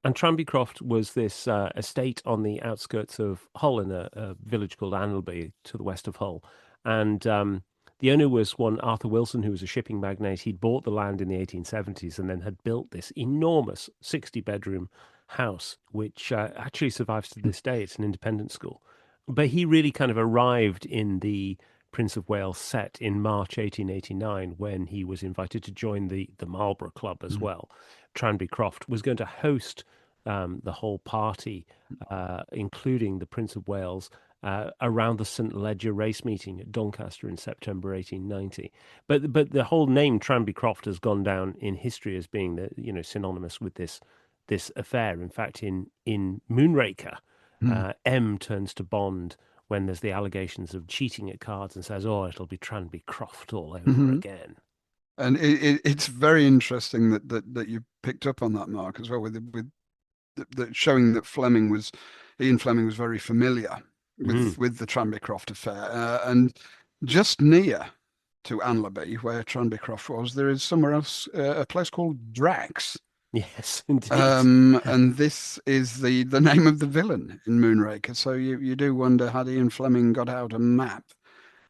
A: And Tranby Croft was this estate on the outskirts of Hull in a village called Annalby to the west of Hull. And the owner was one Arthur Wilson, who was a shipping magnate. He'd bought the land in the 1870s and then had built this enormous 60-bedroom house, which actually survives to this day. It's an independent school. But he really kind of arrived in the Prince of Wales set in March 1889 when he was invited to join the Marlborough Club as
B: mm,
A: well. Tranby Croft was going to host the whole party, including the Prince of Wales, around the St Leger race meeting at Doncaster in September 1890. But the whole name Tranby Croft has gone down in history as being synonymous with this affair. In fact, in Moonraker,
B: mm,
A: M turns to Bond when there's the allegations of cheating at cards and says, "Oh, it'll be Tranby Croft all over
B: mhm.
A: again."
B: And it's very interesting that you picked up on that, Mark, as well, with showing that Ian Fleming was very familiar
A: Mm.
B: with the Tranby Croft affair, and just near to Anlaby, where Tranby Croft was, there is somewhere else, a place called Drax.
A: Yes, indeed.
B: And this is the name of the villain in Moonraker. So you do wonder, had Ian Fleming got out a map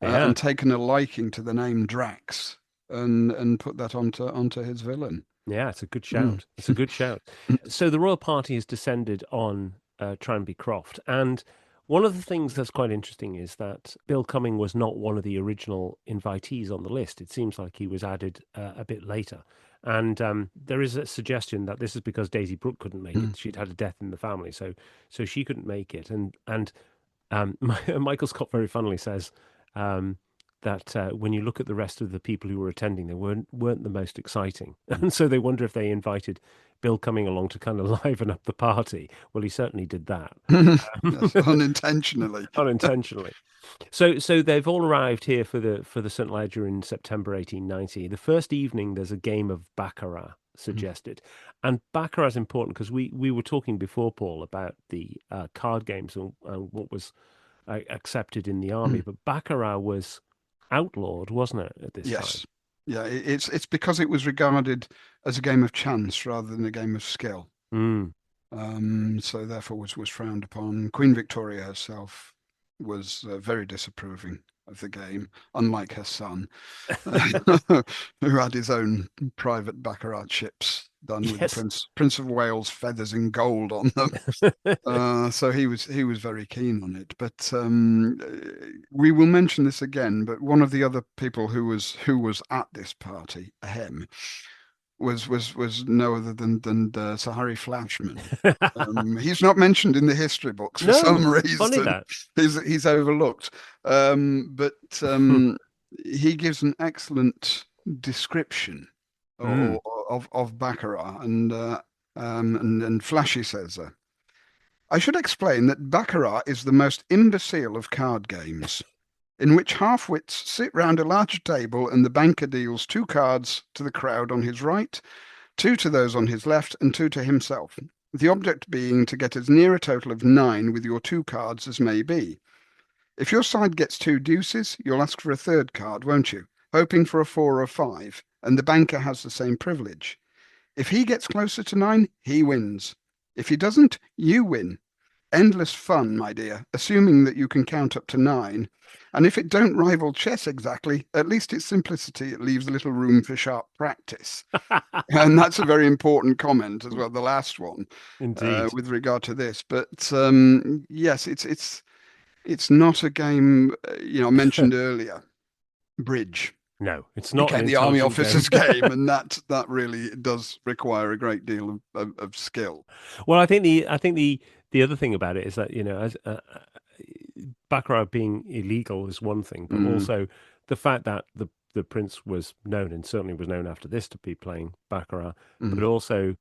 A: Yeah.
B: and taken a liking to the name Drax and put that onto his villain.
A: Yeah, it's a good
B: Mm.
A: shout. It's a good shout. So the royal party has descended on Tranby Croft, and one of the things that's quite interesting is that Bill Cumming was not one of the original invitees on the list. It seems like he was added a bit later, and there is a suggestion that this is because Daisy Brooke couldn't make it.
B: Mm.
A: She'd had a death in the family, so she couldn't make it, and Michael Scott very funnily says um, that when you look at the rest of the people who were attending, they weren't the most exciting, and so they wonder if they invited Bill Cumming along to kind of liven up the party. Well, he certainly did that
B: Yes, unintentionally.
A: unintentionally. So they've all arrived here for the St Leger in September 1890. The first evening, there's a game of baccarat suggested, and baccarat is important because we were talking before, Paul, about the card games and what was accepted in the army, but baccarat was outlawed, wasn't it, at this time?
B: Yes. Yeah, it's because it was regarded as a game of chance rather than a game of skill.
A: Mm.
B: So therefore was frowned upon. Queen Victoria herself was very disapproving of the game, unlike her son, who had his own private baccarat chips done with the
A: Yes.
B: Prince of Wales feathers in gold on them. So he was very keen on it. But we will mention this again. But one of the other people who was at this party, ahem, was no other than Sir Harry Flashman. He's not mentioned in the history books for
A: No,
B: some
A: funny
B: reason.
A: that.
B: He's overlooked. But he gives an excellent description
A: Mm.
B: of Baccarat, and Flashy says, I should explain that Baccarat is the most imbecile of card games, in which half-wits sit round a large table and the banker deals two cards to the crowd on his right, two to those on his left, and two to himself, the object being to get as near a total of 9 with your two cards as may be. If your side gets two deuces, you'll ask for a third card, won't you? Hoping for a 4 or 5, and the banker has the same privilege. If he gets closer to 9, he wins. If he doesn't, you win. Endless fun, my dear, assuming that you can count up to 9. And if it don't rival chess exactly, at least its simplicity it leaves little room for sharp practice. And that's a very important comment as well, the last one,
A: Indeed.
B: with regard to this. But yes, it's not a game. I mentioned earlier, bridge
A: No, it's not an
B: became the army
A: intelligent game.
B: officer's game, and that really does require a great deal of skill.
A: Well, I think the other thing about it is that as baccarat being illegal is one thing, but
B: Mm,
A: also the fact that the prince was known and certainly was known after this to be playing baccarat, but
B: mm,
A: also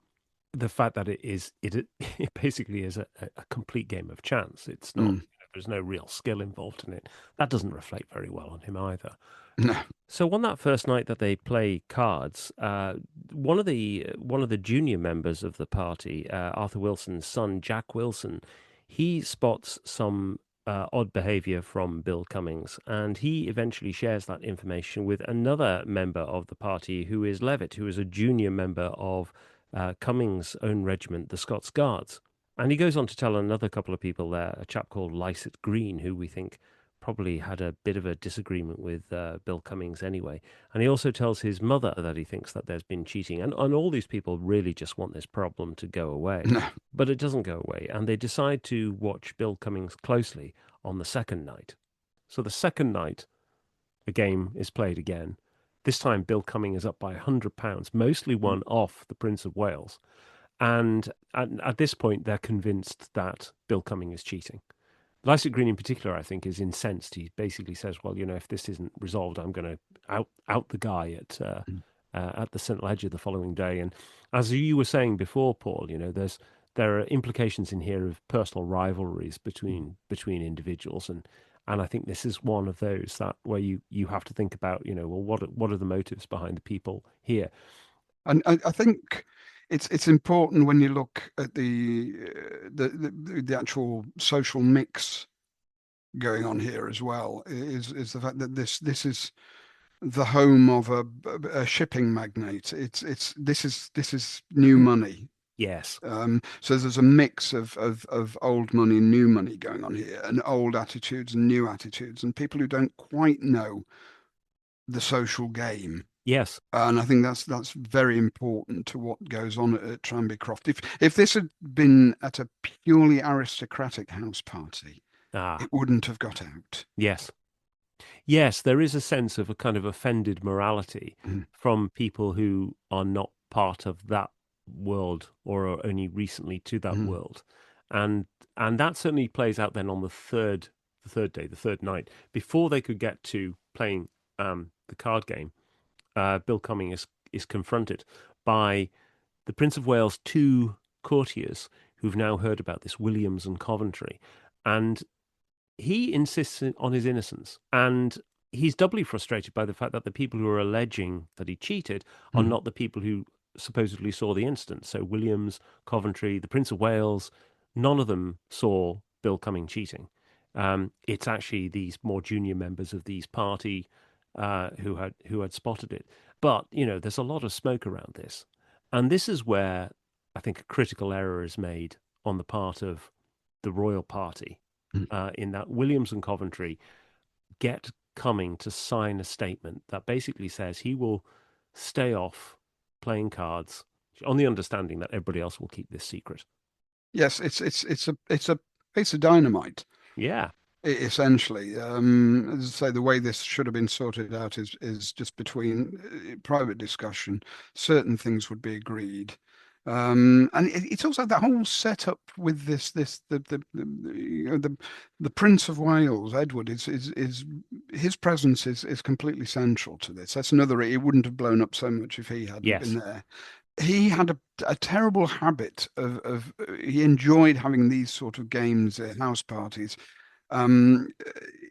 A: the fact that it basically is a complete game of chance. It's not
B: mm.
A: there's no real skill involved in it. That doesn't reflect very well on him either.
B: No.
A: So on that first night that they play cards, one of the junior members of the party, Arthur Wilson's son, Jack Wilson, he spots some odd behavior from Bill Cummings, and he eventually shares that information with another member of the party, who is Levitt, who is a junior member of Cummings' own regiment, the Scots Guards. And he goes on to tell another couple of people there, a chap called Lycett Green, who we think probably had a bit of a disagreement with Bill Cummings anyway. And he also tells his mother that he thinks that there's been cheating. And all these people really just want this problem to go away.
B: No.
A: But it doesn't go away. And they decide to watch Bill Cummings closely on the second night. So the second night, a game is played again. This time, Bill Cummings is up by £100, mostly won off the Prince of Wales. And at this point, they're convinced that Bill Cummings is cheating. Lycett Green in particular, I think, is incensed. He basically says, "Well, if this isn't resolved, I'm going to out the guy at the St. Ledger the following day." And as you were saying before, Paul, there are implications in here of personal rivalries between individuals, and I think this is one of those that where you have to think about, well, what are the motives behind the people here?
B: And I think it's important when you look at the actual social mix going on here as well, is the fact that this is the home of a shipping magnate. This is new money.
A: Yes.
B: So there's a mix of old money and new money going on here, and old attitudes and new attitudes, and people who don't quite know the social game.
A: Yes.
B: And I think that's very important to what goes on at Tranby Croft. If this had been at a purely aristocratic house party,
A: Ah,
B: it wouldn't have got out.
A: yes. Yes, there is a sense of a kind of offended morality
B: Mm,
A: from people who are not part of that world or are only recently to that
B: mm.
A: world. And and that certainly plays out then on the third day, the third night. Before they could get to playing the card game, Bill Cummings is confronted by the Prince of Wales' two courtiers who've now heard about this, Williams and Coventry. And he insists on his innocence, and he's doubly frustrated by the fact that the people who are alleging that he cheated are
B: Mm.
A: not the people who supposedly saw the incident. So Williams, Coventry, the Prince of Wales, none of them saw Bill Cumming cheating. It's actually these more junior members of these party who had spotted it. But there's a lot of smoke around this, and this is where I think a critical error is made on the part of the royal party,
B: Mm.
A: in that Williams and Coventry get Cumming to sign a statement that basically says he will stay off playing cards on the understanding that everybody else will keep this secret.
B: Yes, it's a piece of dynamite.
A: Yeah.
B: Essentially, as I say, the way this should have been sorted out is just between private discussion. Certain things would be agreed, and it's also that whole setup with the Prince of Wales, Edward, is his presence is completely central to this. That's another. It wouldn't have blown up so much if he hadn't been
A: Yes.
B: there. He had a terrible habit of he enjoyed having these sort of games at house parties. um,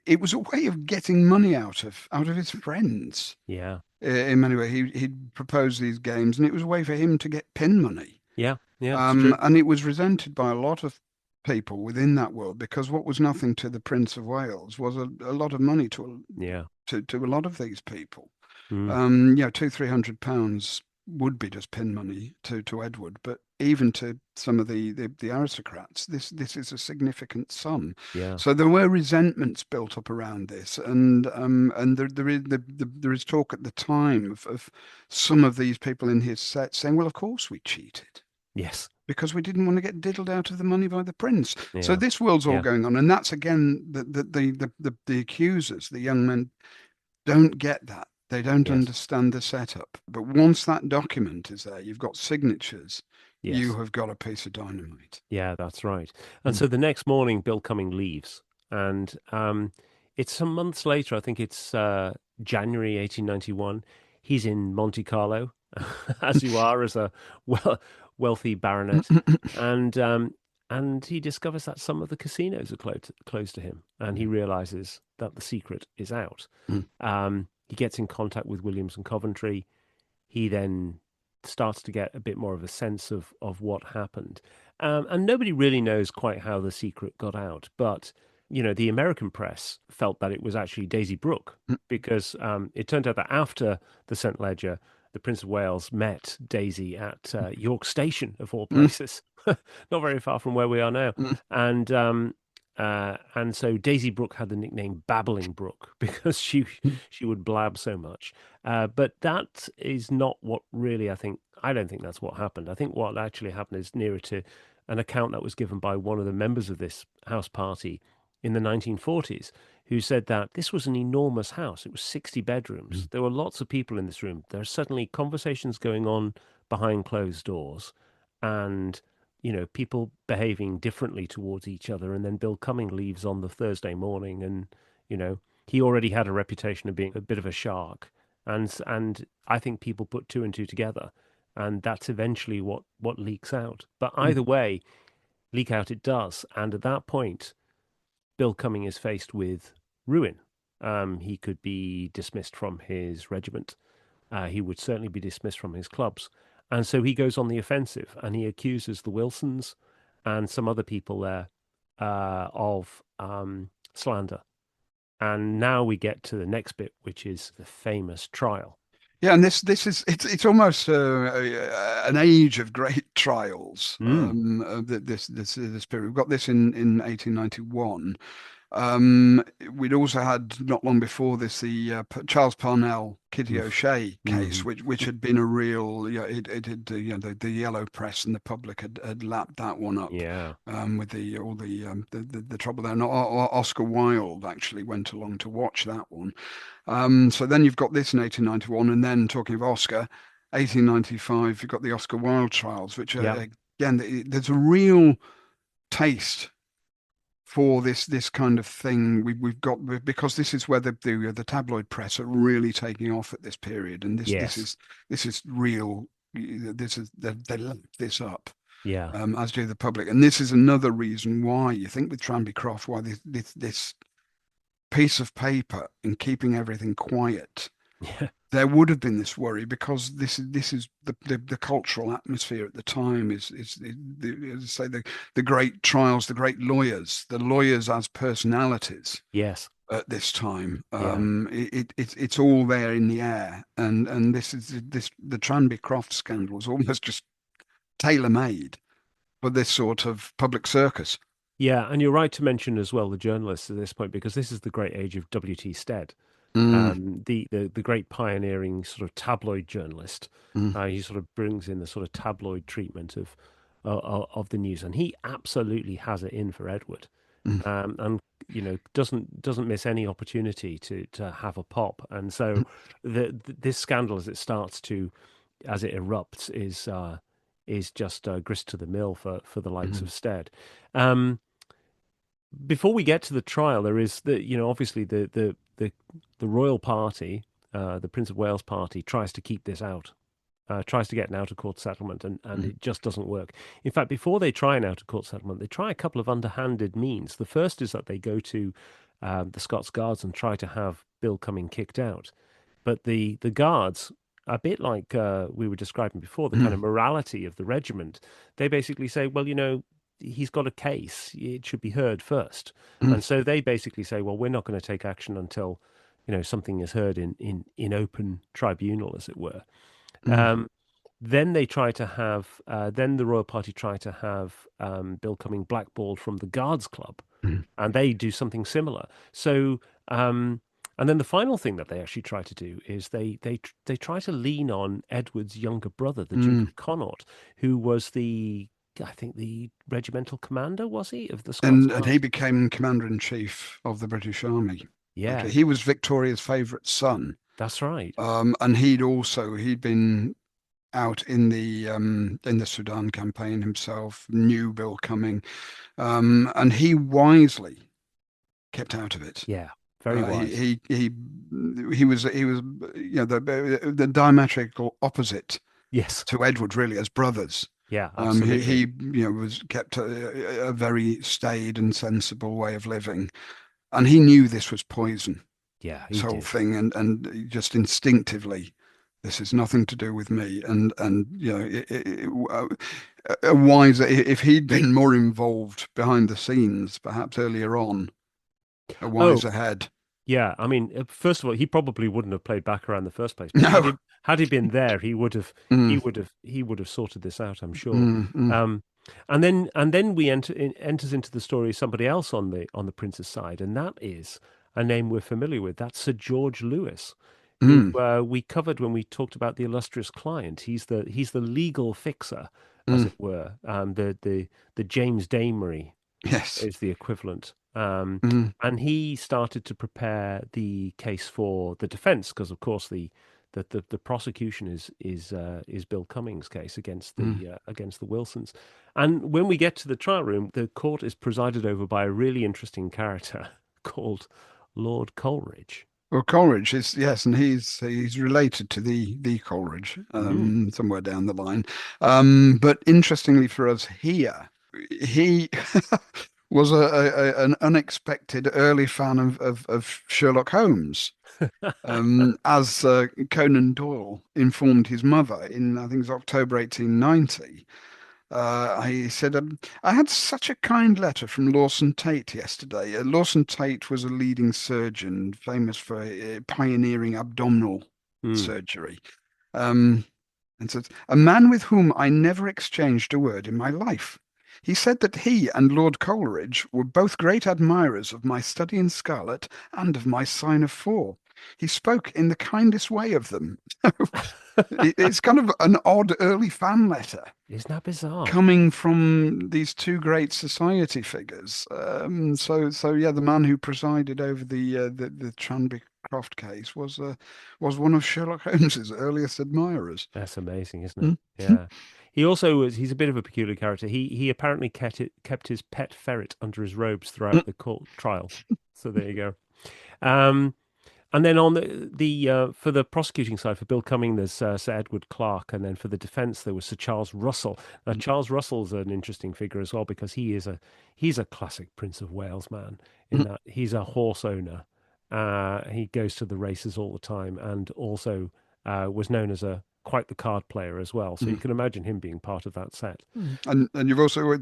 B: it was a way of getting money out of his friends.
A: Yeah.
B: In many ways, he'd proposed these games, and it was a way for him to get pin money.
A: Yeah. Yeah. It's true.
B: And it was resented by a lot of people within that world, because what was nothing to the Prince of Wales was a lot of money
A: Yeah.
B: to a lot of these people.
A: Mm.
B: £200-300 would be just pin money to Edward, but even to some of the aristocrats, this is a significant sum.
A: Yeah.
B: So there were resentments built up around this, and there is talk at the time of some of these people in his set saying, "Well, of course we cheated,
A: Yes.
B: because we didn't want to get diddled out of the money by the prince." So
A: Yeah.
B: this world's all
A: Yeah.
B: going on, and that's again the accusers, the young men, don't get that. They don't
A: Yes.
B: understand the setup. But once that document is there, you've got signatures, you
A: Yes.
B: have got a piece of dynamite.
A: Yeah, that's right. And
B: Mm.
A: so the next morning, Bill Cumming leaves, and it's some months later. I think it's January 1891. He's in Monte Carlo, as you are as a well wealthy baronet, and and he discovers that some of the casinos are closed to him, and he realizes that the secret is out.
B: Mm.
A: He gets in contact with Williams and Coventry. He then starts to get a bit more of a sense of what happened. And nobody really knows quite how the secret got out. But, the American press felt that it was actually Daisy Brooke,
B: Mm.
A: because it turned out that after the St. Ledger, the Prince of Wales met Daisy at York Station, of all
B: Mm.
A: places, not very far from where we are now.
B: Mm.
A: And so Daisy Brooke had the nickname Babbling Brook because
B: Mm.
A: she would blab so much. But that is not what really I don't think that's what happened. I think what actually happened is nearer to an account that was given by one of the members of this house party in the 1940s, who said that this was an enormous house. It was 60 bedrooms.
B: Mm.
A: There were lots of people in this room. There are suddenly conversations going on behind closed doors, and people behaving differently towards each other. And then Bill Cumming leaves on the Thursday morning, and he already had a reputation of being a bit of a shark, and I think people put two and two together, and that's eventually what leaks out. But
B: Mm.
A: either way, leak out it does, and at that point, Bill Cumming is faced with ruin. He could be dismissed from his regiment. He would certainly be dismissed from his clubs. And so he goes on the offensive, and he accuses the Wilsons and some other people there of slander. And now we get to the next bit, which is the famous trial.
B: Yeah, and this is it's almost an age of great trials.
A: Mm.
B: This period. We've got this in 1891. We'd also had not long before this the Charles Parnell, Kitty
A: Oof.
B: O'Shea case,
A: Mm.
B: which had been a real, it had the yellow press and the public had lapped that one up,
A: Yeah.
B: with the trouble there. And Oscar Wilde actually went along to watch that one. So then you've got this in 1891, and then talking of Oscar, 1895, you've got the Oscar Wilde trials, which
A: Yeah.
B: are again, there's a real taste for this kind of thing. We've got, because this is where the tabloid press are really taking off at this period, and
A: Yes.
B: this is real. This is they lap this up,
A: Yeah.
B: as do the public, and this is another reason why you think with Tranby Croft why this piece of paper and keeping everything quiet,
A: Yeah.
B: there would have been this worry, because this is the cultural atmosphere at the time as I say, the great trials, the great lawyers, the lawyers as personalities
A: Yes.
B: at this time.
A: Yeah.
B: It's all there in the air, and the Tranby Croft scandal was almost just tailor made for this sort of public circus.
A: Yeah, and you're right to mention as well the journalists at this point, because this is the great age of W.T. Stead,
B: Mm.
A: the great pioneering sort of tabloid journalist.
B: Mm.
A: He sort of brings in the sort of tabloid treatment of the news, and he absolutely has it in for Edward,
B: Mm.
A: and doesn't miss any opportunity to have a pop. And so this scandal, as it erupts, is just grist to the mill for the likes
B: Mm.
A: of Stead. Um, Before we get to the trial, there is obviously the royal party, the Prince of Wales party, tries to keep this out, tries to get an out of court settlement, and
B: Mm.
A: it just doesn't work. In fact, before they try an out of court settlement, they try a couple of underhanded means. The first is that they go to the Scots Guards and try to have Bill Cumming kicked out, but the guards, a bit like we were describing before, the kind of
B: Mm.
A: morality of the regiment, they basically say, well, he's got a case, it should be heard first.
B: Mm.
A: And so they basically say, well, we're not going to take action until, something is heard in open tribunal, as it were.
B: Mm.
A: Um, then they try to have, then the royal party try to have Bill Cumming blackballed from the Guards Club,
B: Mm.
A: and they do something similar. So, and then the final thing that they actually try to do is they try to lean on Edward's younger brother, the Duke
B: Mm.
A: of Connaught, who was I think the regimental commander, was he, of the Scots
B: And he
A: Guards?
B: became commander-in-chief of the British Army. Okay,
A: Yeah,
B: he was Victoria's favourite son,
A: that's right.
B: and he'd been out in the Sudan campaign himself, knew Bill Cumming, and he wisely kept out of it.
A: Yeah, very
B: Uh,
A: wise.
B: he he he he was the diametrical opposite
A: Yes.
B: to Edward, really, as brothers.
A: Yeah,
B: He
A: absolutely.
B: was kept a very staid and sensible way of living, and he knew this was poison,
A: Yeah,
B: this
A: he
B: whole
A: did.
B: thing, and just instinctively, this is nothing to do with me. And a wiser, if he'd been more involved behind the scenes, perhaps earlier on, a
A: Oh,
B: wiser head.
A: yeah. I mean, first of all, he probably wouldn't have played Baccarat in the first place, but
B: No.
A: had he been there,
B: Mm,
A: he would have sorted this out, I'm sure.
B: mm, mm,
A: Um, and then enters into the story somebody else on the prince's side, and that is a name we're familiar with. That's Sir George Lewis, who
B: mm,
A: we covered when we talked about the illustrious client. He's the legal fixer, as
B: mm.
A: it were. The James Damery
B: Yes.
A: is the equivalent.
B: Mm,
A: And he started to prepare the case for the defense because, of course, the prosecution is Bill Cummings' case
B: mm.
A: against the Wilsons. And when we get to the trial room, the court is presided over by a really interesting character called Lord Coleridge.
B: Well, Coleridge is, yes, and he's related to the Coleridge
A: Mm.
B: somewhere down the line. But interestingly for us here, he was an unexpected early fan of Sherlock Holmes. As Conan Doyle informed his mother in, I think it was October 1890. He said, I had such a kind letter from Lawson Tate yesterday. Lawson Tate was a leading surgeon, famous for pioneering abdominal
A: Mm.
B: surgery. Um, and says, a man with whom I never exchanged a word in my life. He said that he and Lord Coleridge were both great admirers of my study in scarlet and of my sign of four. He spoke in the kindest way of them. It's kind of an odd early fan letter
A: Isn't that bizarre?
B: coming from these two great society figures. So yeah, the man who presided over the Tranby Croft case was one of Sherlock Holmes's earliest admirers.
A: That's amazing, isn't it?
B: Mm.
A: Yeah. He also he's a bit of a peculiar character. He apparently kept his pet ferret under his robes throughout the court trial. So there you go. Um, and then on the for the prosecuting side, for Bill Cumming, there's Sir Edward Clarke, and then for the defence there was Sir Charles Russell. Now Charles Russell's an interesting figure as well because he's a classic Prince of Wales man in that he's a horse owner. He goes to the races all the time, and also was known as a quite the card player as well. So you can imagine him being part of that set.
B: And you've also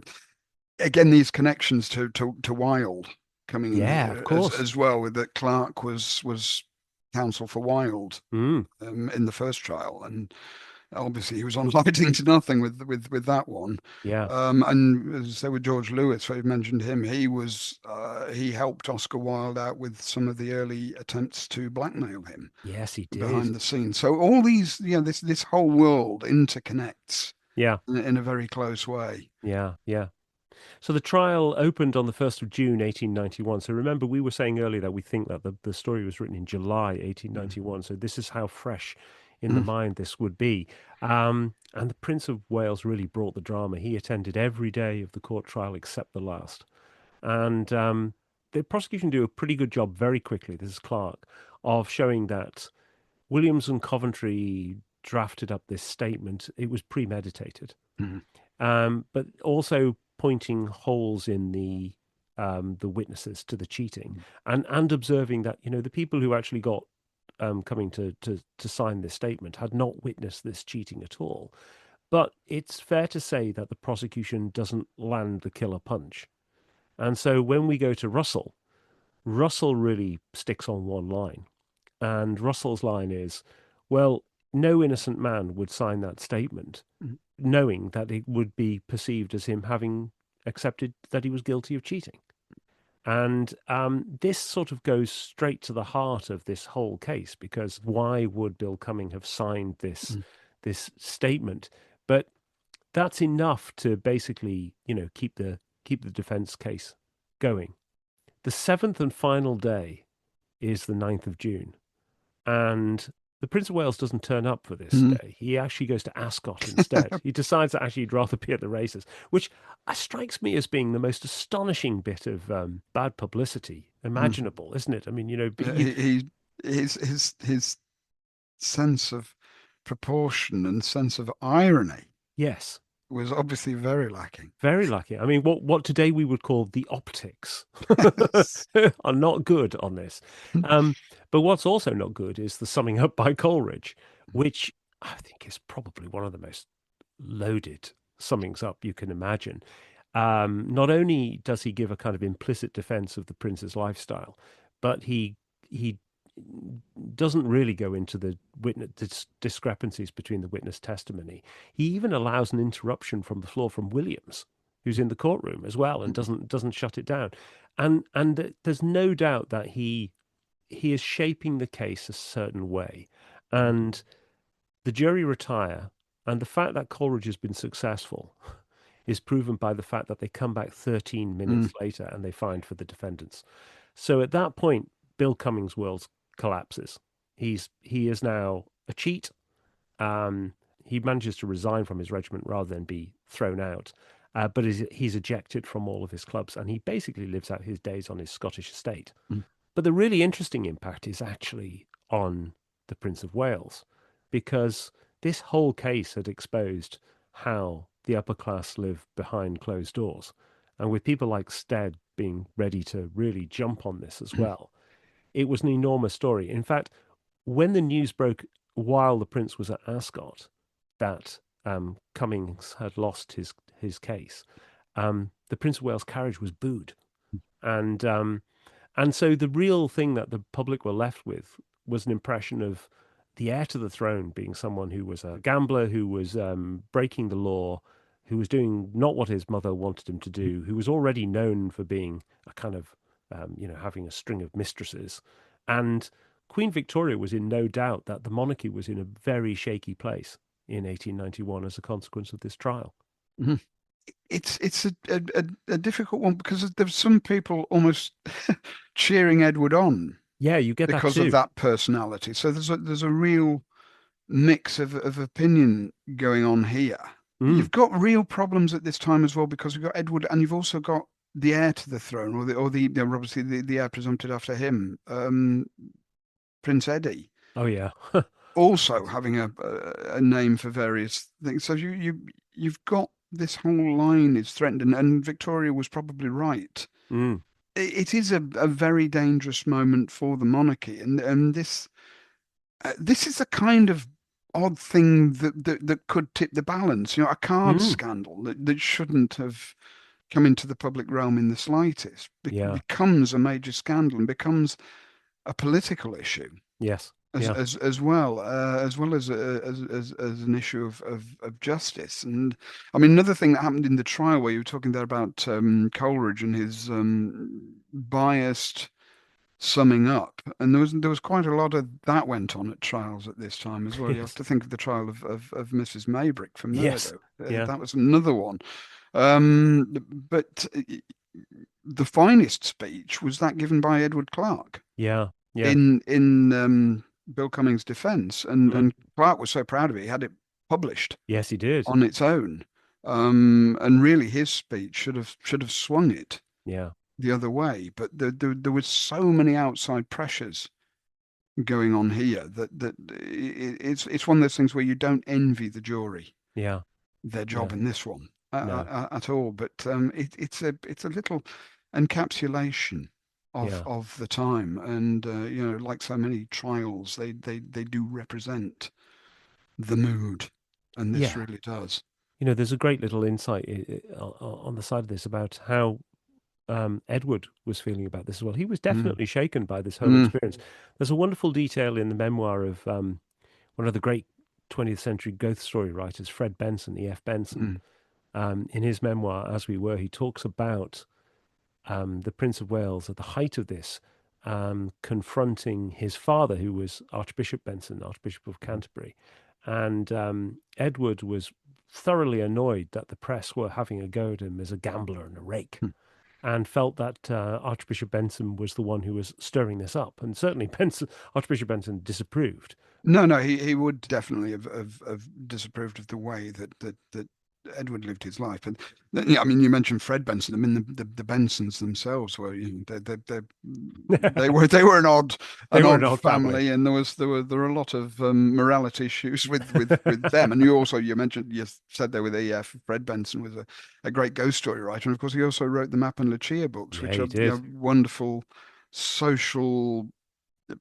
B: again these connections to Wilde coming in
A: Yeah, of
B: here as
A: course.
B: well, with that Clark was counsel for Wilde
A: Mm,
B: in the first trial, and obviously he was on lighting to nothing with that one.
A: yeah.
B: And as I say with George Lewis, I've mentioned him. He helped Oscar Wilde out with some of the early attempts to blackmail him
A: Yes, he did.
B: behind the scenes. So all these, this whole world interconnects
A: Yeah,
B: in a very close way.
A: yeah, yeah. So the trial opened on the 1st of June, 1891. So remember, we were saying earlier that we think that the story was written in July
B: Mm.
A: 1891. So this is how fresh in the
B: Mm.
A: mind this would be. And the Prince of Wales really brought the drama. He attended every day of the court trial except the last. And the prosecution do a pretty good job very quickly, this is Clark, of showing that Williams and Coventry drafted up this statement. It was premeditated,
B: Mm.
A: but also pointing holes in the witnesses to the cheating,
B: Mm.
A: and observing that the people who actually got coming to sign this statement had not witnessed this cheating at all. But it's fair to say that the prosecution doesn't land the killer punch. And so when we go to Russell, Russell really sticks on one line. And Russell's line is, well, no innocent man would sign that statement,
B: Mm.
A: knowing that it would be perceived as him having accepted that he was guilty of cheating. And this sort of goes straight to the heart of this whole case, because why would Bill Cumming have signed
B: Mm.
A: this statement? But that's enough to basically, keep the defense case going. The seventh and final day is the 9th of June. And the Prince of Wales doesn't turn up for this
B: Mm.
A: day. He actually goes to Ascot instead. He decides that actually he'd rather be at the races, which strikes me as being the most astonishing bit of bad publicity
B: Mm.
A: imaginable, isn't it? I mean, but
B: Yeah, his sense of proportion and sense of irony
A: yes,
B: was obviously very lacking.
A: Very lucky. I mean, what today we would call the optics
B: Yes.
A: are not good on this. But what's also not good is the summing up by Coleridge, which I think is probably one of the most loaded summings up you can imagine. Not only does he give a kind of implicit defense of the prince's lifestyle, but he doesn't really go into the discrepancies between the witness testimony. He even allows an interruption from the floor from Williams, who's in the courtroom as well, and doesn't shut it down. And there's no doubt that he is shaping the case a certain way, and the jury retire, and the fact that Coleridge has been successful is proven by the fact that they come back 13
B: Mm,
A: minutes later and they find for the defendants. So at that point, Bill Cummings' world collapses. He is now a cheat. Um, he manages to resign from his regiment rather than be thrown out. But he's ejected from all of his clubs, and he basically lives out his days on his Scottish estate.
B: mm,
A: But the really interesting impact is actually on the Prince of Wales, because this whole case had exposed how the upper class live behind closed doors. And with people like Stead being ready to really jump on this as
B: mm,
A: well, it was an enormous story. In fact, when the news broke while the Prince was at Ascot that Cummings had lost his case, the Prince of Wales carriage was booed. And so the real thing that the public were left with was an impression of the heir to the throne being someone who was a gambler, who was breaking the law, who was doing not what his mother wanted him to do, who was already known for being a kind of, having a string of mistresses. And Queen Victoria was in no doubt that the monarchy was in a very shaky place in 1891 as a consequence of this trial.
B: mm. It's a difficult one because there's some people almost cheering Edward on
A: Yeah, you get that
B: because of
A: too.
B: that personality. So there's a real mix of opinion going on here.
A: Mm.
B: You've got real problems at this time as well because you've got Edward and you've also got the heir to the throne, or obviously the heir presumptive after him, Prince Eddie,
A: Oh yeah.
B: also having a name for various things. So you've got this whole line is threatened, and Victoria was probably right.
A: Mm.
B: It is a very dangerous moment for the monarchy, and this is a kind of odd thing that could tip the balance. A card
A: Mm.
B: scandal that shouldn't have come into the public realm in the slightest
A: Yeah.
B: becomes a major scandal and becomes a political issue
A: Yes.
B: as
A: Yeah.
B: as as well as well as an issue of justice. And I mean, another thing that happened in the trial where you were talking there about Coleridge and his biased summing up, and there was quite a lot of that went on at trials at this time as well. You have
A: Yes.
B: to think of the trial of Mrs. Maybrick for
A: Yes.
B: murder.
A: Yeah.
B: That was another one. Um, but the finest speech was that given by Edward Clarke
A: Yeah. Yeah.
B: in Bill Cummings' defence, and
A: Mm.
B: Clarke was so proud of it, he had it published
A: Yes, he did.
B: on its own. And really, his speech should have swung it
A: Yeah.
B: the other way. But there was so many outside pressures going on here that it's one of those things where you don't envy the jury
A: Yeah.
B: their
A: Yeah.
B: job in this one
A: No.
B: at all. But it's a little encapsulation of
A: Yeah.
B: of the time, and like so many trials, they do represent the mood, and this
A: Yeah.
B: really does.
A: There's a great little insight on the side of this about how Edward was feeling about this as well. He was
B: Mm,
A: definitely shaken by this whole
B: mm,
A: experience. There's a wonderful detail in the memoir of one of the great 20th century ghost story writers, Fred Benson, E.F. Benson.
B: mm,
A: In his memoir, As We Were, he talks about the Prince of Wales at the height of this, confronting his father, who was Archbishop Benson, Archbishop of Canterbury. And Edward was thoroughly annoyed that the press were having a go at him as a gambler and a rake,
B: mm.
A: and felt that Archbishop Benson was the one who was stirring this up. And certainly Archbishop Benson disapproved.
B: No, he would definitely have disapproved of the way that Edward lived his life. And yeah, I mean, you mentioned Fred Benson. I mean, the Bensons themselves were, they were
A: They
B: an
A: were an
B: odd
A: odd family.
B: family, and there were a lot of morality issues with them. And you mentioned, you said there with EF, Fred Benson was a great ghost story writer, and of course he also wrote the Map and Lucia books,
A: Yeah,
B: which
A: he
B: are,
A: did.
B: wonderful social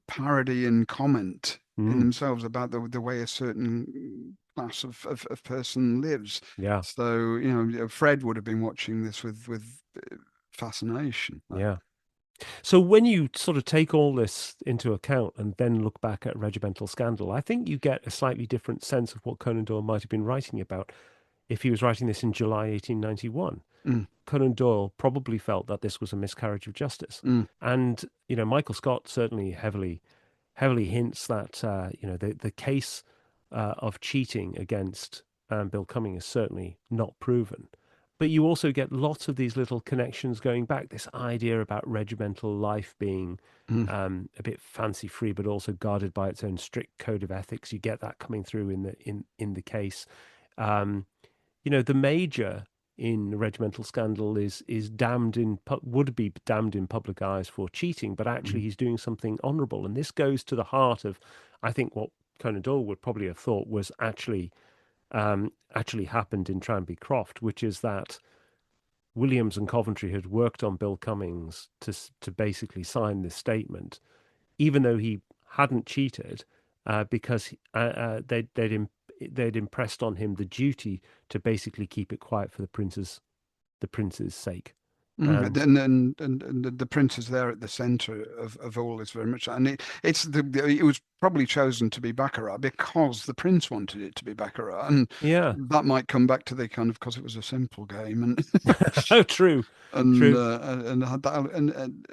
B: parody and comment in
A: Mm,
B: themselves about the way a certain class of person lives.
A: yeah,
B: So, Fred would have been watching this with fascination.
A: yeah. So when you sort of take all this into account and then look back at Regimental Scandal, I think you get a slightly different sense of what Conan Doyle might have been writing about if he was writing this in July 1891.
B: Mm,
A: Conan Doyle probably felt that this was a miscarriage of justice.
B: mm,
A: And, Michael Scott certainly heavily hints that, the case of cheating against Bill Cumming is certainly not proven. But you also get lots of these little connections going back. This idea about regimental life being
B: mm,
A: a bit fancy free, but also guarded by its own strict code of ethics. You get that coming through in the case. Um, the major in the regimental scandal is would be damned in public eyes for cheating, but actually
B: mm,
A: he's doing something honourable. And this goes to the heart of, I think, what Conan Doyle would probably have thought was actually happened in Tranby Croft, which is that Williams and Coventry had worked on Bill Cummings to basically sign this statement, even though he hadn't cheated, because they'd impressed on him the duty to basically keep it quiet for the prince's sake.
B: mm.
A: And
B: And the prince is there at the centre of all this very much, and it was probably chosen to be baccarat because the prince wanted it to be baccarat, and
A: yeah,
B: that might come back to the kind of because it was a simple game, and
A: oh, true,
B: and
A: true.
B: had that, and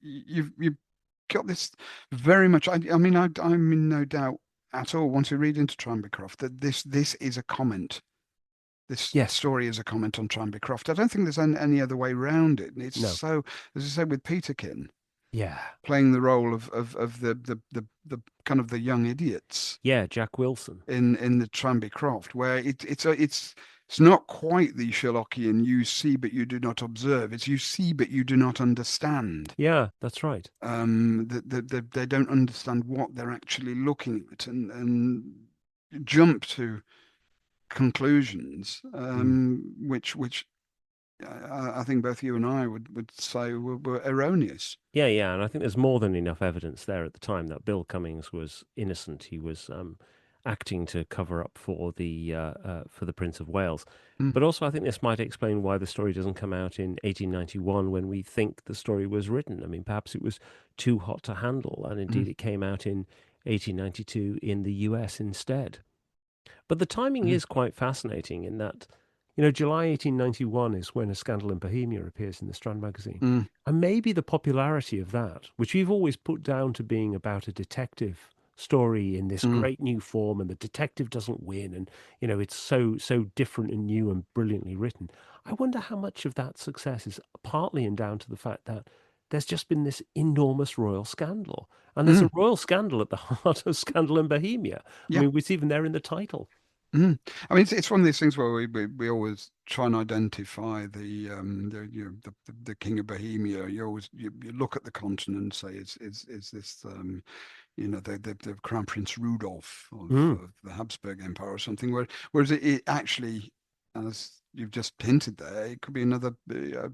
B: you've got this very much. I mean, I'm in no doubt at all once we read into Tranbycroft that this is a comment. This
A: Yes,
B: story is a comment on Tranbycroft. I don't think there's any other way around it. And it's
A: no,
B: so, as I said, with Peterkin
A: yeah,
B: playing the role of the kind of the young idiots
A: yeah, Jack Wilson.
B: in the Tranbycroft, where it's not quite the Sherlockian you see but you do not observe. It's you see but you do not understand.
A: Yeah, that's right.
B: They don't understand what they're actually looking at and jump to conclusions,
A: Mm.
B: which I think both you and I would say were erroneous.
A: Yeah, yeah, and I think there's more than enough evidence there at the time that Bill Cummings was innocent. He was acting to cover up for the Prince of Wales.
B: Mm,
A: But also, I think this might explain why the story doesn't come out in 1891 when we think the story was written. I mean, perhaps it was too hot to handle, and
B: mm,
A: indeed it came out in 1892 in the US instead. But the timing
B: mm,
A: is quite fascinating in that, July 1891 is when A Scandal in Bohemia appears in the Strand magazine.
B: mm,
A: And maybe the popularity of that, which we've always put down to being about a detective story in this
B: mm,
A: great new form, and the detective doesn't win, and it's so different and new and brilliantly written. I wonder how much of that success is partly and down to the fact that there's just been this enormous royal scandal, and there's
B: mm.
A: a royal scandal at the heart of Scandal in Bohemia. I
B: Yeah.
A: mean, it's even there in the title.
B: Mm. I mean, it's one of these things where we always try and identify the King of Bohemia. You look at the continent and say, is this the Crown Prince Rudolph
A: Mm,
B: of the Habsburg Empire or something? Whereas it actually, as you've just hinted there, it could be another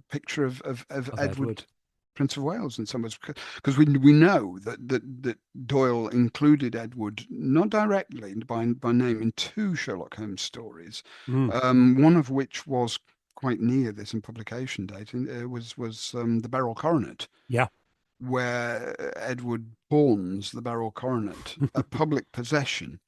B: picture of
A: of
B: Edward,
A: Edward.
B: Prince of Wales, in some ways, because we know that Doyle included Edward not directly by name in two Sherlock Holmes stories,
A: Mm,
B: one of which was quite near this in publication date, and was the Beryl Coronet,
A: yeah.
B: where Edward pawns the Beryl Coronet, a public possession,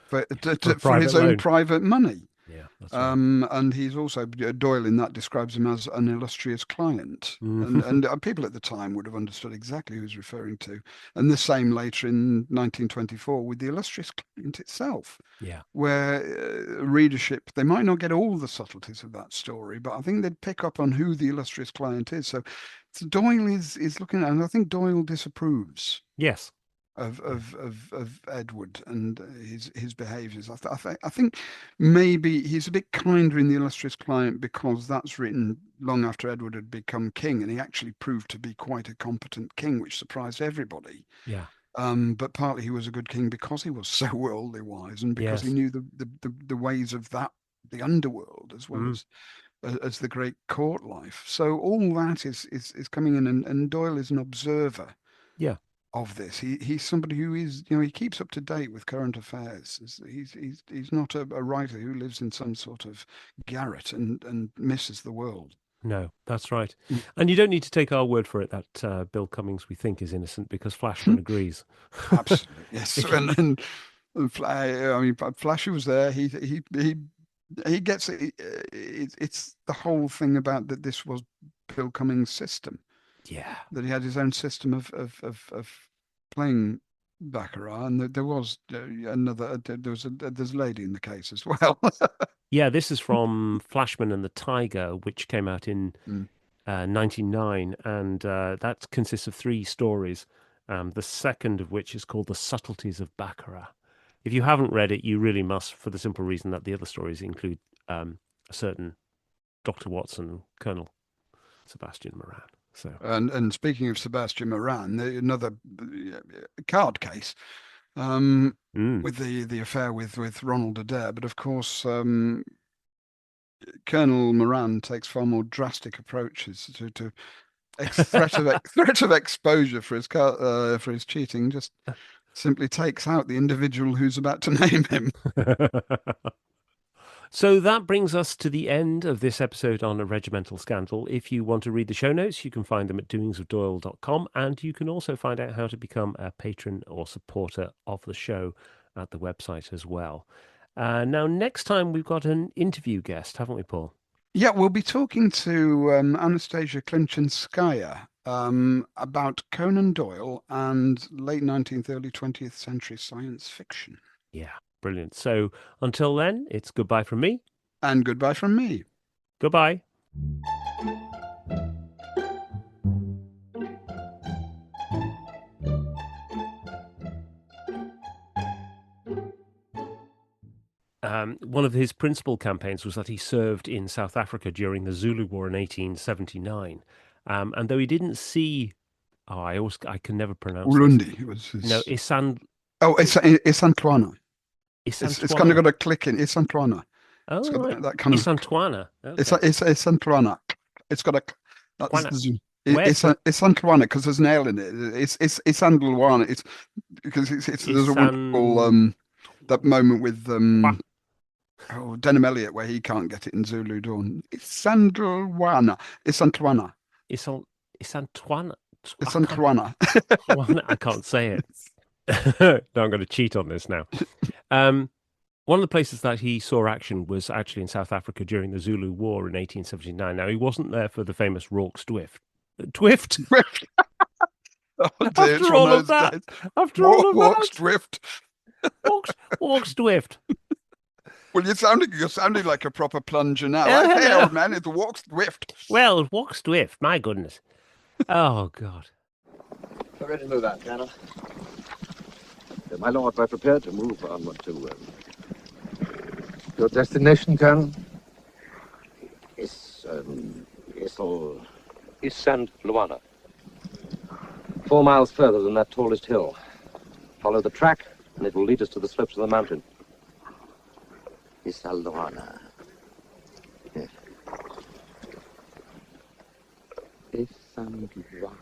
A: For a
B: for
A: private
B: his own
A: loan.
B: private money.
A: Yeah, that's right.
B: And he's also Doyle in that describes him as an illustrious client, and
A: Mm,
B: and people at the time would have understood exactly who he's referring to. And the same later in 1924 with the illustrious client itself,
A: yeah.
B: where readership they might not get all the subtleties of that story, but I think they'd pick up on who the illustrious client is. So Doyle is looking at, and I think Doyle disapproves.
A: Yes.
B: of Edward and his behaviours. I think maybe he's a bit kinder in The Illustrious Client because that's written long after Edward had become king, and he actually proved to be quite a competent king, which surprised everybody.
A: Yeah.
B: But partly he was a good king because he was so worldly wise and because he
A: Yes.
B: knew the ways of the underworld as well
A: Mm.
B: as the great court life. So all that is coming in, and Doyle is an observer
A: Yeah.
B: of this. He's somebody who is, he keeps up to date with current affairs. He's not a writer who lives in some sort of garret and misses the world.
A: No, that's right.
B: Mm.
A: And you don't need to take our word for it that Bill Cummings we think is innocent because Flashman agrees.
B: Absolutely, yes.
A: If you,
B: I mean, Flashy was there. He gets it. It's the whole thing about that this was Bill Cummings' system,
A: yeah.
B: that he had his own system of playing baccarat, and there was there's a lady in the case as well.
A: Yeah, this is from Flashman and the Tiger, which came out in
B: Mm.
A: 99, and that consists of three stories, the second of which is called The Subtleties of Baccarat. If you haven't read it, you really must, for the simple reason that the other stories include a certain Dr. Watson, Colonel Sebastian Moran. So,
B: And speaking of Sebastian Moran, another card case
A: mm.
B: with the affair with Ronald Adair, but of course Colonel Moran takes far more drastic approaches to threat of exposure for his cheating. Just simply takes out the individual who's about to name him.
A: So that brings us to the end of this episode on A Regimental Scandal. If you want to read the show notes, you can find them at doingsofdoyle.com, and you can also find out how to become a patron or supporter of the show at the website as well. Now, next time we've got an interview guest, haven't we, Paul?
B: Yeah, we'll be talking to Anastasia Klimchinskaya about Conan Doyle and late 19th, early 20th century science fiction.
A: Yeah, brilliant. So until then, it's goodbye from me.
B: And goodbye from me.
A: Goodbye. One of his principal campaigns was that he served in South Africa during the Zulu War in 1879. And though he didn't see, I can never pronounce this.
B: Urundi was
A: No,
B: his.
A: Isan,
B: Oh, it's Antwana. It's kind of
A: Isantwana.
B: got a click in. It's Antwana. It's
A: Oh,
B: got
A: right.
B: that kind of.
A: Isantwana. Okay.
B: It's Antwana. It's got a. That's
A: Twana.
B: it's
A: Where's the
B: Antwana because there's an L in it. It's Andalwana. It's because it's there's a wonderful
A: Isan?
B: that moment with Denham Elliott where he can't get it in Zulu Dawn. It's Andalwana. It's Antwana.
A: Isantwana.
B: It's
A: I can't,
B: Antwana.
A: I can't say it. No, I'm going to cheat on this now. One of the places that he saw action was actually in South Africa during the Zulu War in 1879. Now, he wasn't there for the famous Rorke's Dwift. Dwift?
B: Oh dear, it's
A: After
B: one
A: all
B: of
A: of
B: those
A: that.
B: days.
A: After all of
B: Walks
A: that.
B: Drift.
A: Rorke's Dwift.
B: Well, you're sounding like a proper plunger now.
A: Oh,
B: Hey,
A: hello.
B: old man, it's Walks Drift.
A: Well, Rorke's Dwift, my goodness. Oh, God.
C: I'm ready to move out, Colonel. My lord, we're prepared to move onward to your destination, Colonel. Is St. Luana. 4 miles further than that tallest hill. Follow the track, and it will lead us to the slopes of the mountain. St. Luana. Yes. St. Luana.